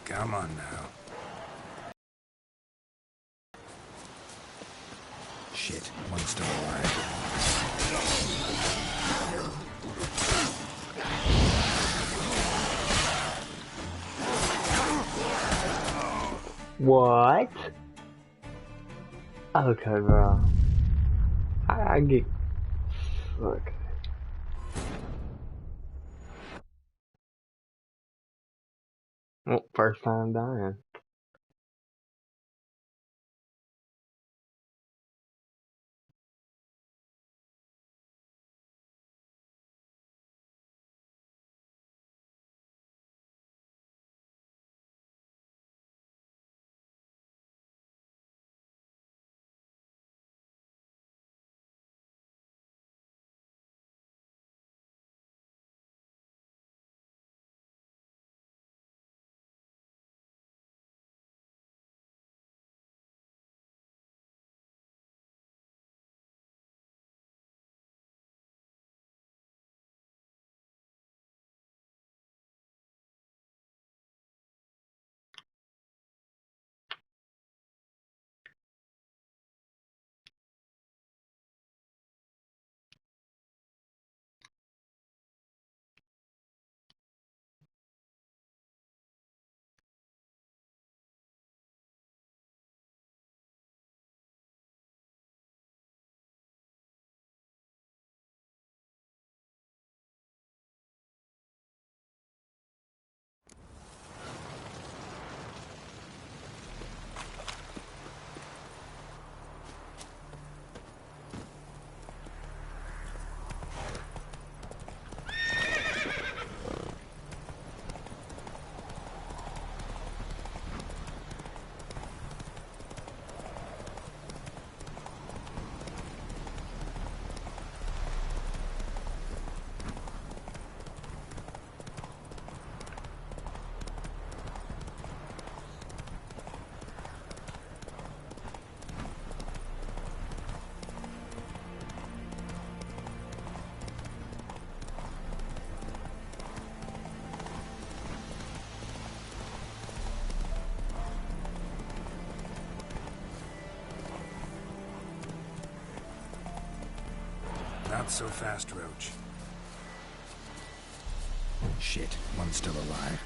Come on now. Shit, one's still alive. What? Okay, bro. I get... Look. Well, first time dying. Not so fast, Roach. Shit, one's still alive.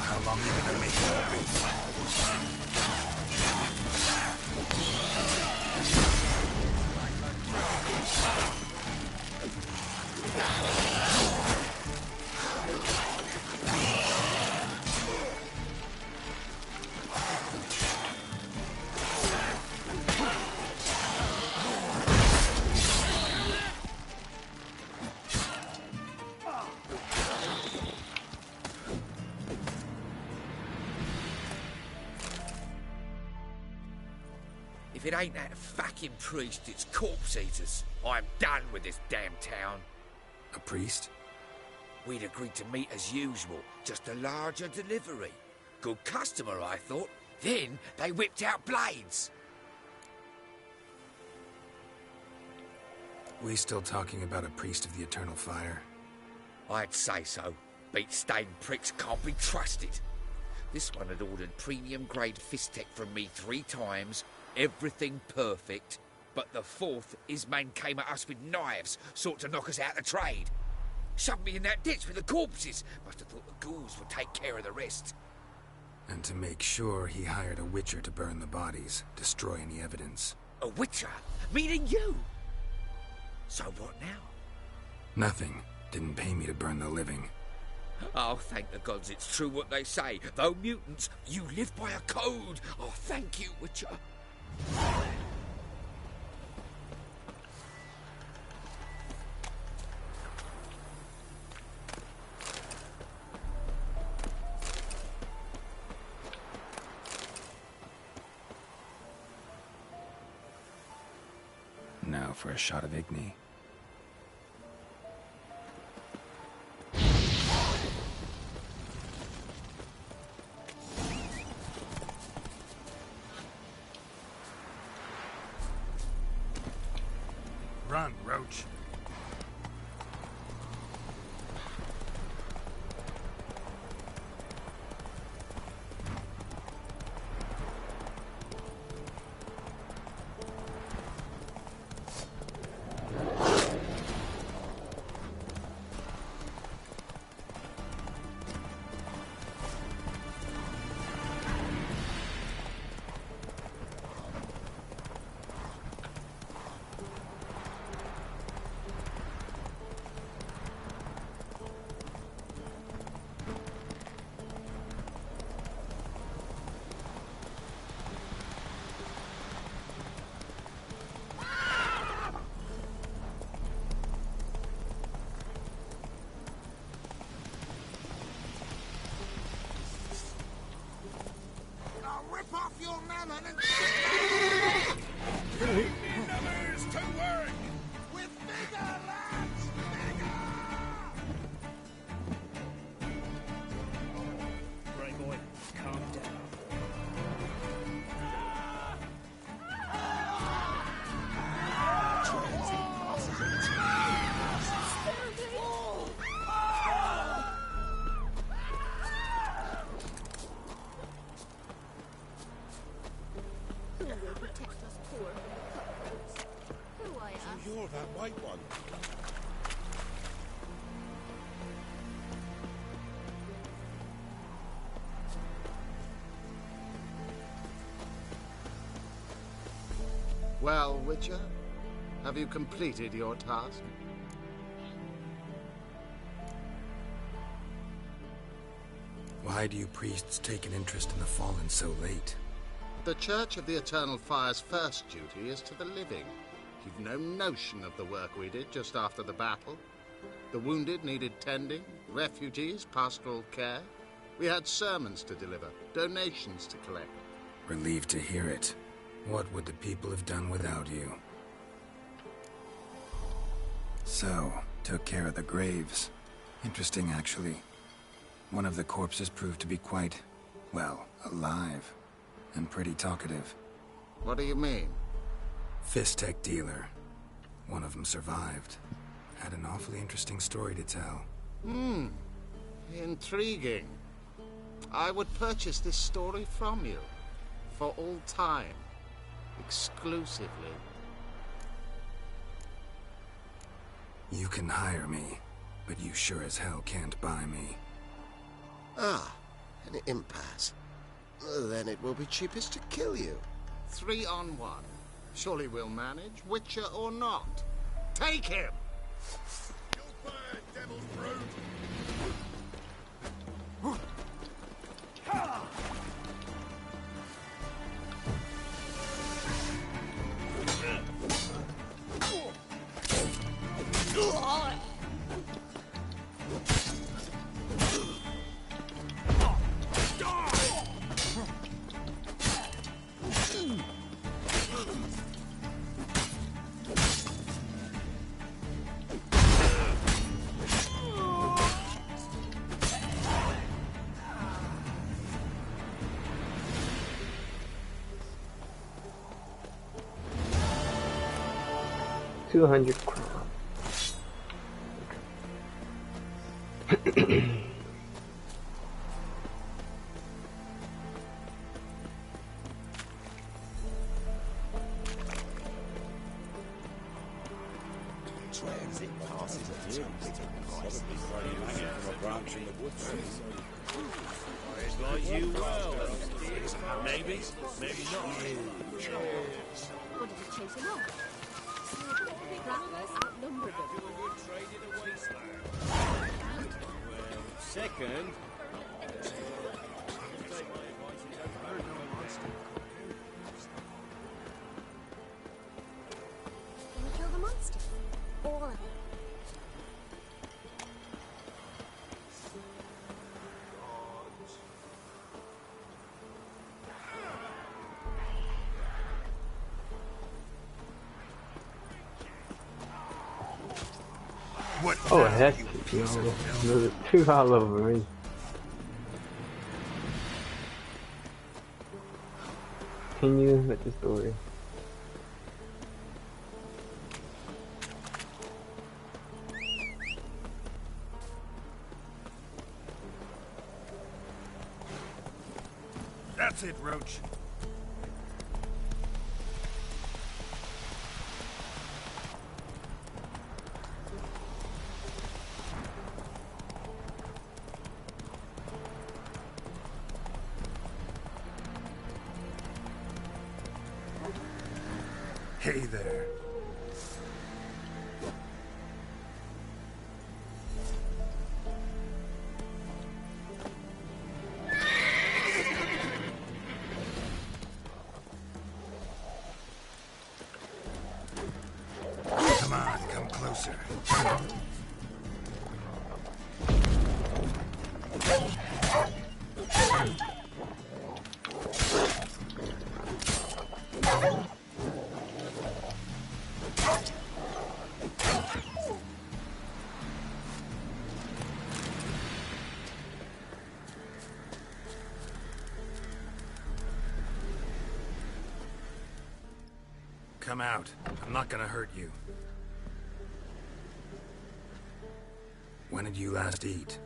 How long are you gonna make it? If it ain't that fucking priest, it's corpse eaters. I'm done with this damn town. A priest? We'd agreed to meet as usual, just a larger delivery. Good customer, I thought. Then they whipped out blades. We still talking about a priest of the eternal fire? I'd say so. Beat-stained pricks can't be trusted. This one had ordered premium-grade fist-tech from me 3 times, everything perfect, but the 4th, his man came at us with knives, sought to knock us out of trade. Shoved me in that ditch with the corpses. Must have thought the ghouls would take care of the rest. And to make sure, he hired a witcher to burn the bodies, destroy any evidence. A witcher? Meaning you? So what now? Nothing. Didn't pay me to burn the living. Oh, thank the gods it's true what they say. Though mutants, you live by a code. Oh, thank you, Witcher. Now for a shot of Igni. Run, Roach. mammon and shit. Numbers to work! With vigor, lads! Right, boy. Calm down. Who will protect us poor from the cutthroats? Who I am? So you're that white one. Well, Witcher, have you completed your task? Why do you priests take an interest in the fallen so late? The Church of the Eternal Fire's first duty is to the living. You've no notion of the work we did just after the battle. The wounded needed tending, refugees, pastoral care. We had sermons to deliver, donations to collect. Relieved to hear it. What would the people have done without you? So, took care of the graves. Interesting, actually. One of the corpses proved to be quite, well, alive. And pretty talkative. What do you mean? Fist-tech dealer. One of them survived. Had an awfully interesting story to tell. Intriguing. I would purchase this story from you. For all time. Exclusively. You can hire me, but you sure as hell can't buy me. Ah, an impasse. Then it will be cheapest to kill you. 3 on 1. Surely we'll manage, Witcher or not. Take him! You'll burn, devil's brood! $200 crowns. Transit passes at a price. From a branch in the woods. Like you well. Maybe, maybe not. What did you chase him off? Outnumbered them. Well, second. Can you kill the monster? All of them. Oh, heck, no. There's 2 all over me. Continue with the story. That's it, Roach. Hey there. Come on, come closer. Come out. I'm not gonna hurt you. When did you last eat?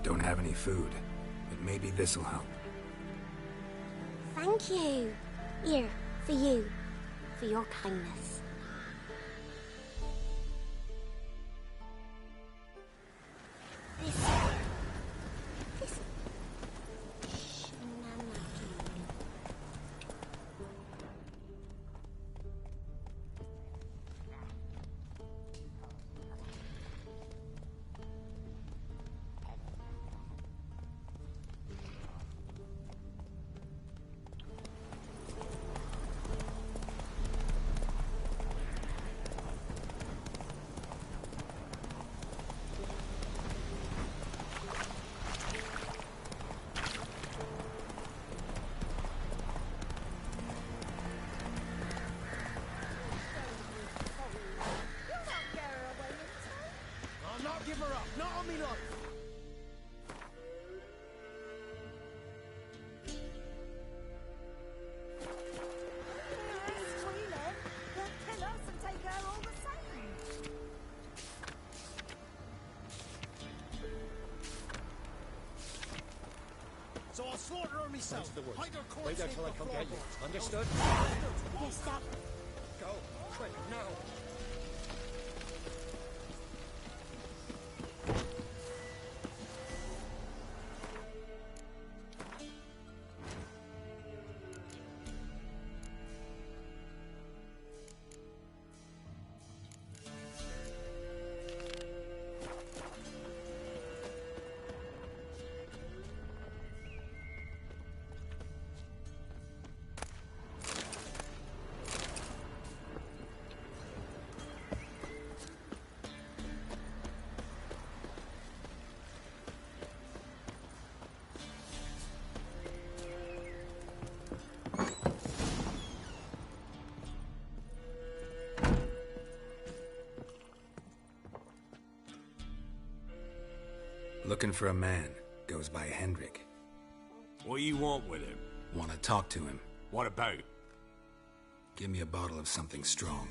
Don't have any food, but maybe this'll help. Thank you. Here, for you. For your kindness. Give her up, not on me life. So I'll slaughter her myself. Hide her corpse. Wait until I come get you. Understood? Yes, stop. Go. Quick, now. Looking for a man. Goes by Hendrik. What do you want with him? Want to talk to him. What about? Give me a bottle of something strong.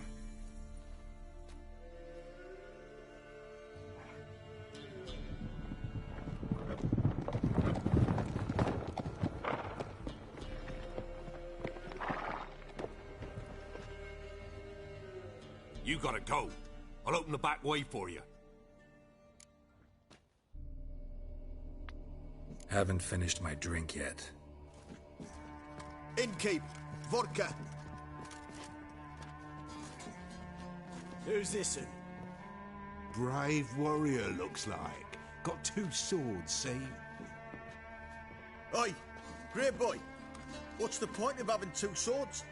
You gotta go. I'll open the back way for you. Haven't finished my drink yet. Innkeep, vodka. Who's this one? Brave warrior, looks like. Got 2 swords, see? Oi, great boy. What's the point of having 2 swords?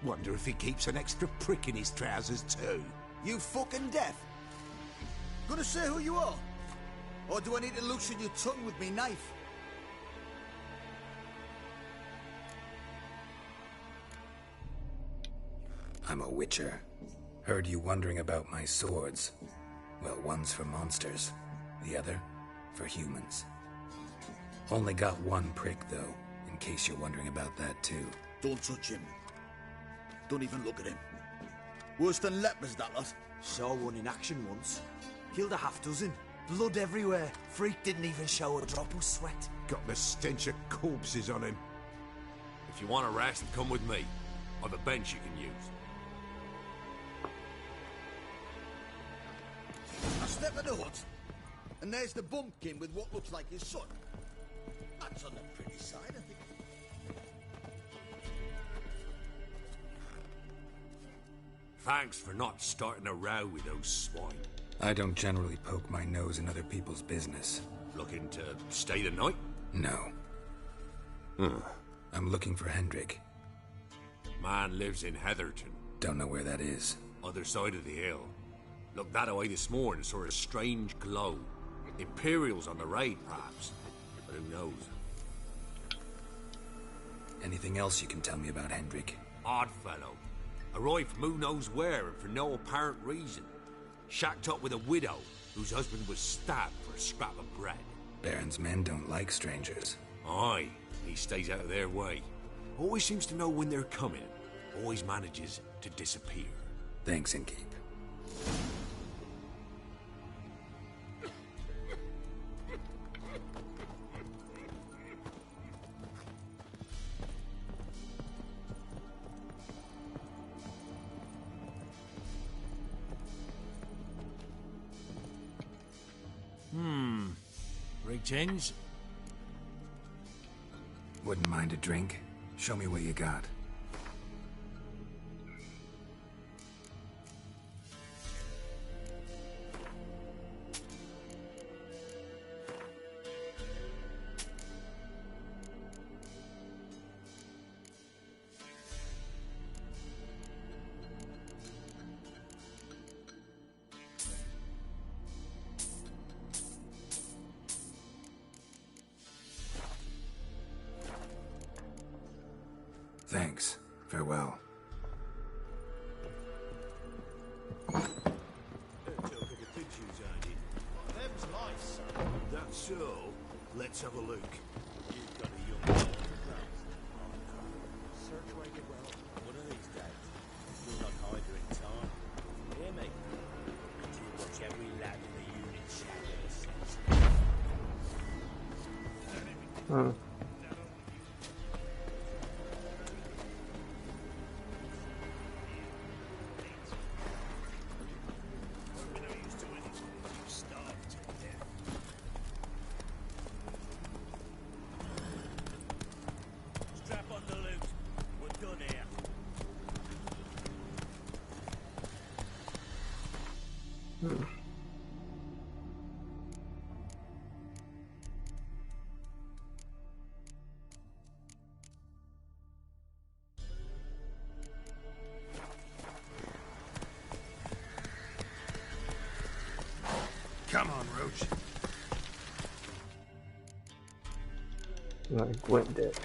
Wonder if he keeps an extra prick in his trousers too. You fucking deaf? Gonna say who you are? Or do I need to loosen your tongue with me knife? I'm a witcher. Heard you wondering about my swords. Well, one's for monsters, the other for humans. Only got 1 prick, though, in case you're wondering about that, too. Don't touch him. Don't even look at him. Worse than lepers, that lot. Saw one in action once. Killed a half-dozen. Blood everywhere. Freak didn't even show a drop of sweat. Got the stench of corpses on him. If you want a rest, come with me. I've a bench you can use. I step in the hut, and there's the bumpkin with what looks like his son. That's on the pretty side, I think. Thanks for not starting a row with those swine. I don't generally poke my nose in other people's business. Looking to stay the night? No. I'm looking for Hendrik. Man lives in Heatherton. Don't know where that is. Other side of the hill. Looked that away this morning, saw a strange glow. Imperial's on the raid, perhaps. But who knows? Anything else you can tell me about Hendrik? Odd fellow. Arrived from who knows where and for no apparent reason. Shacked up with a widow whose husband was stabbed for a scrap of bread. Baron's men don't like strangers. Aye, he stays out of their way. Always seems to know when they're coming. Always manages to disappear. Thanks, Inkeep. Rig change? Wouldn't mind a drink? Show me what you got. Thanks. Farewell. Them's lice. That's so. Let's have a look. You've got a young search where you well. One of these days, you'll not hide her in time. Hear me? Until you watch every lad in the unit shadow sense. Come on, Roach. Like Gwent did.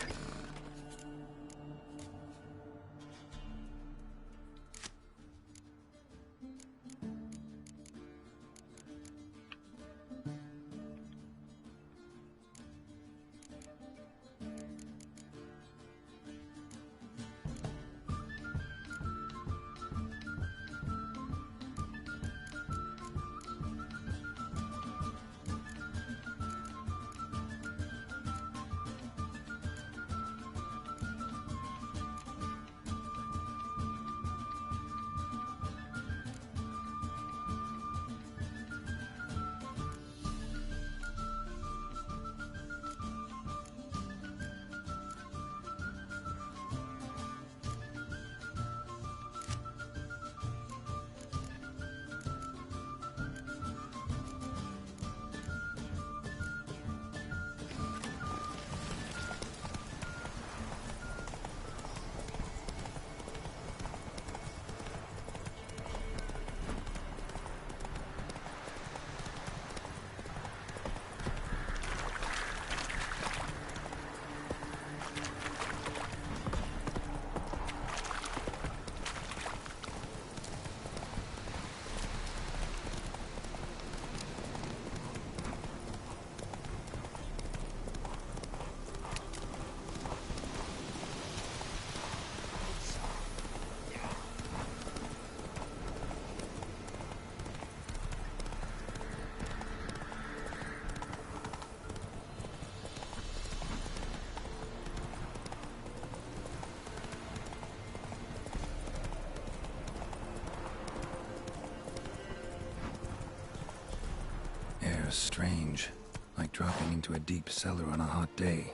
Strange, like dropping into a deep cellar on a hot day.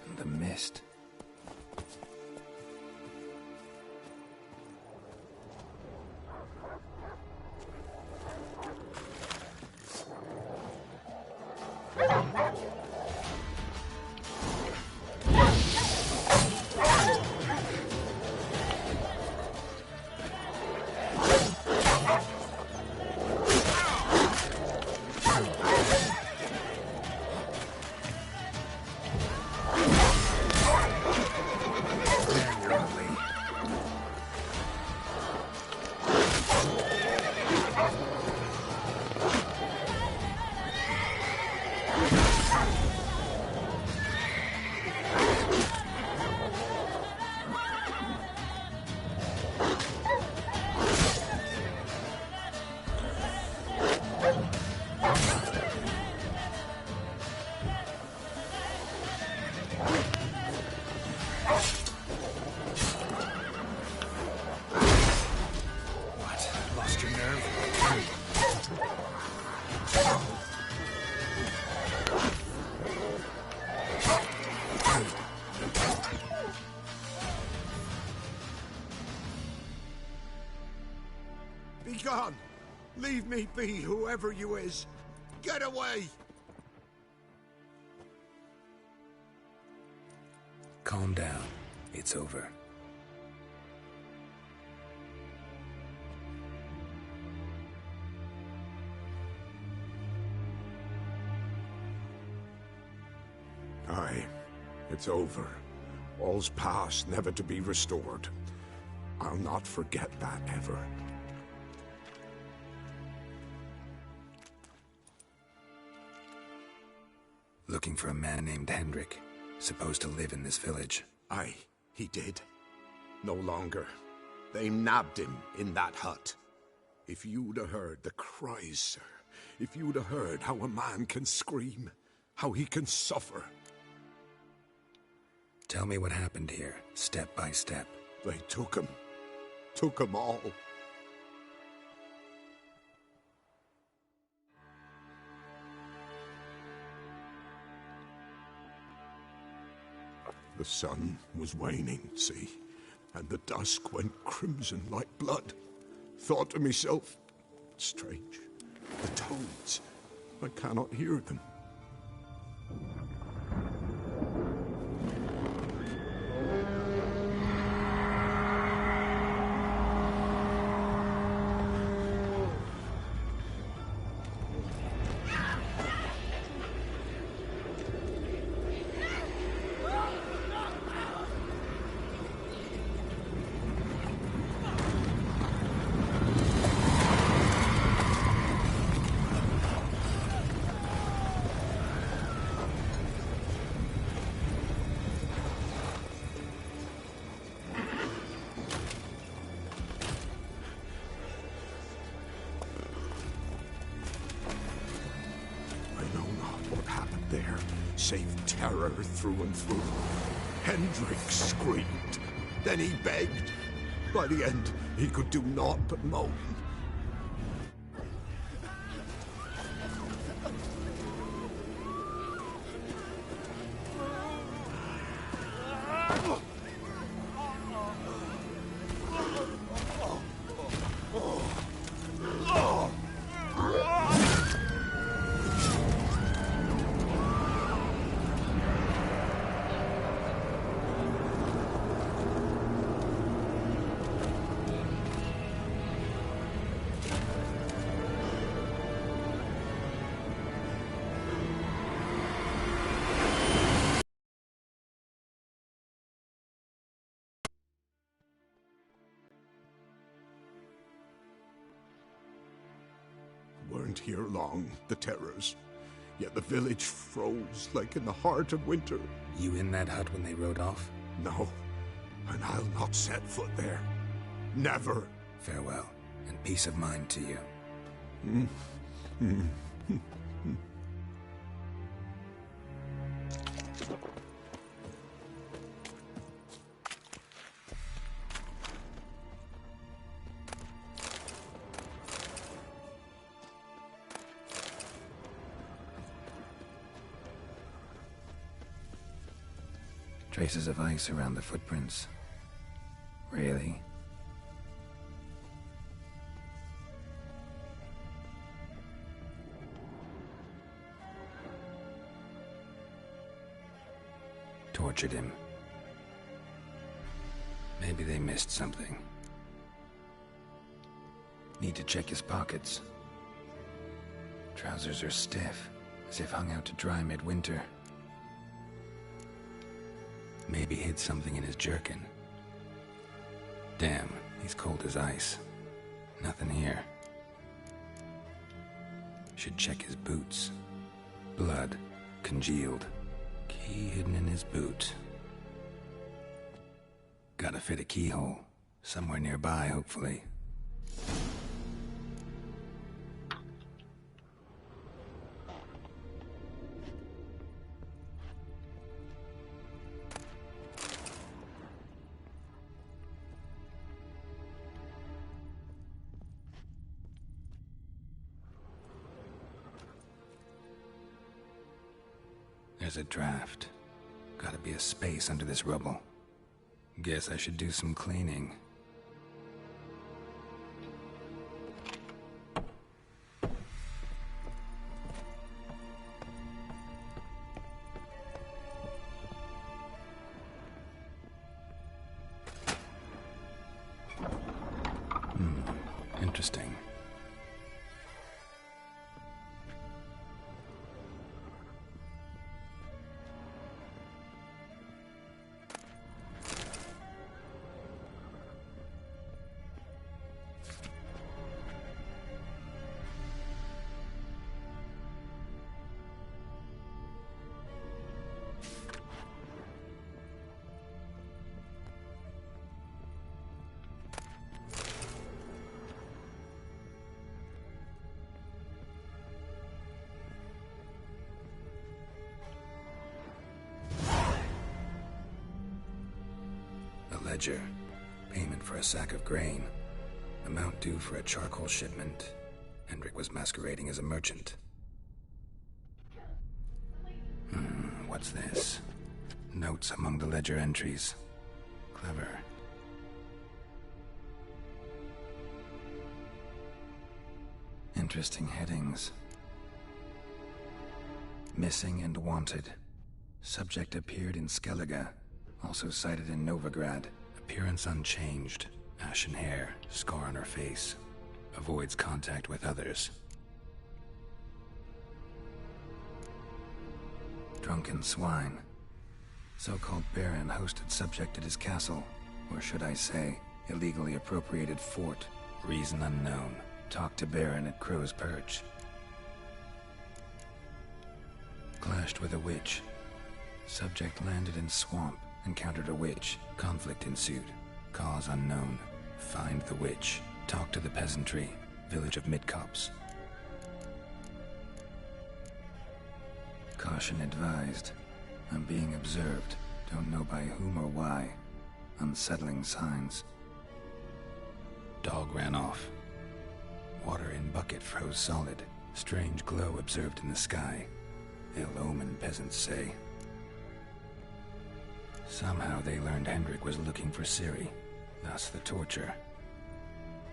And the mist. Be gone! Leave me be, whoever you is! Get away! Calm down. It's over. Aye, it's over. All's past, never to be restored. I'll not forget that ever. Looking for a man named Hendrik, supposed to live in this village. Aye, he did. No longer. They nabbed him in that hut. If you'd have heard the cries, sir. If you'd have heard how a man can scream, how he can suffer. Tell me what happened here, step by step. They took him. Took him all. The sun was waning, see, and the dusk went crimson like blood. Thought to myself, strange, the toads, I cannot hear them. Save terror through and through. Hendrik screamed. Then he begged. By the end, he could do naught but moan. Weren't here long, the terrors. Yet the village froze like in the heart of winter. You in that hut when they rode off? No, and I'll not set foot there. Never. Farewell, and peace of mind to you. Traces of ice around the footprints. Really? Tortured him. Maybe they missed something. Need to check his pockets. Trousers are stiff, as if hung out to dry midwinter. Maybe hid something in his jerkin. Damn, he's cold as ice. Nothing here. Should check his boots. Blood, congealed. Key hidden in his boot. Gotta fit a keyhole. Somewhere nearby, hopefully. There's a draft. Gotta be a space under this rubble. Guess I should do some cleaning. Interesting. Ledger. Payment for a sack of grain. Amount due for a charcoal shipment. Hendrik was masquerading as a merchant. What's this? Notes among the ledger entries. Clever. Interesting headings. Missing and wanted. Subject appeared in Skellige. Also sighted in Novigrad. Appearance unchanged. Ashen hair, scar on her face. Avoids contact with others. Drunken swine. So-called Baron hosted subject at his castle. Or should I say, illegally appropriated fort. Reason unknown. Talked to Baron at Crow's Perch. Clashed with a witch. Subject landed in swamp. Encountered a witch. Conflict ensued. Cause unknown. Find the witch. Talk to the peasantry. Village of Midcopse. Caution advised. I'm being observed. Don't know by whom or why. Unsettling signs. Dog ran off. Water in bucket froze solid. Strange glow observed in the sky. Ill omen, peasants say. Somehow they learned Hendrik was looking for Ciri, thus the torture.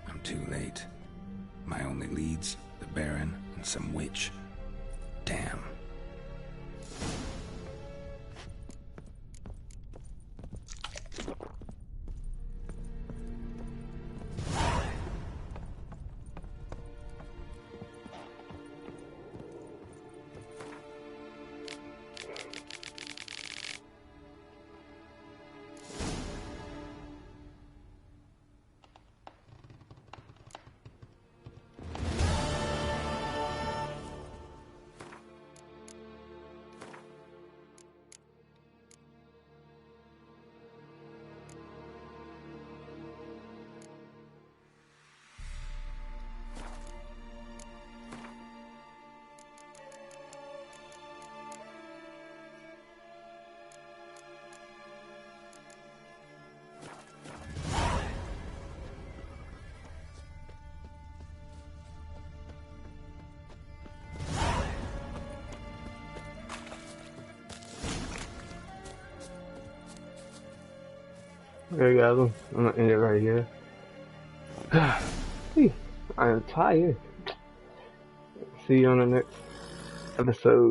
I'm too late. My only leads, the Baron and some witch. Damn. Okay guys, I'm gonna end it right here. I am tired. See you on the next episode.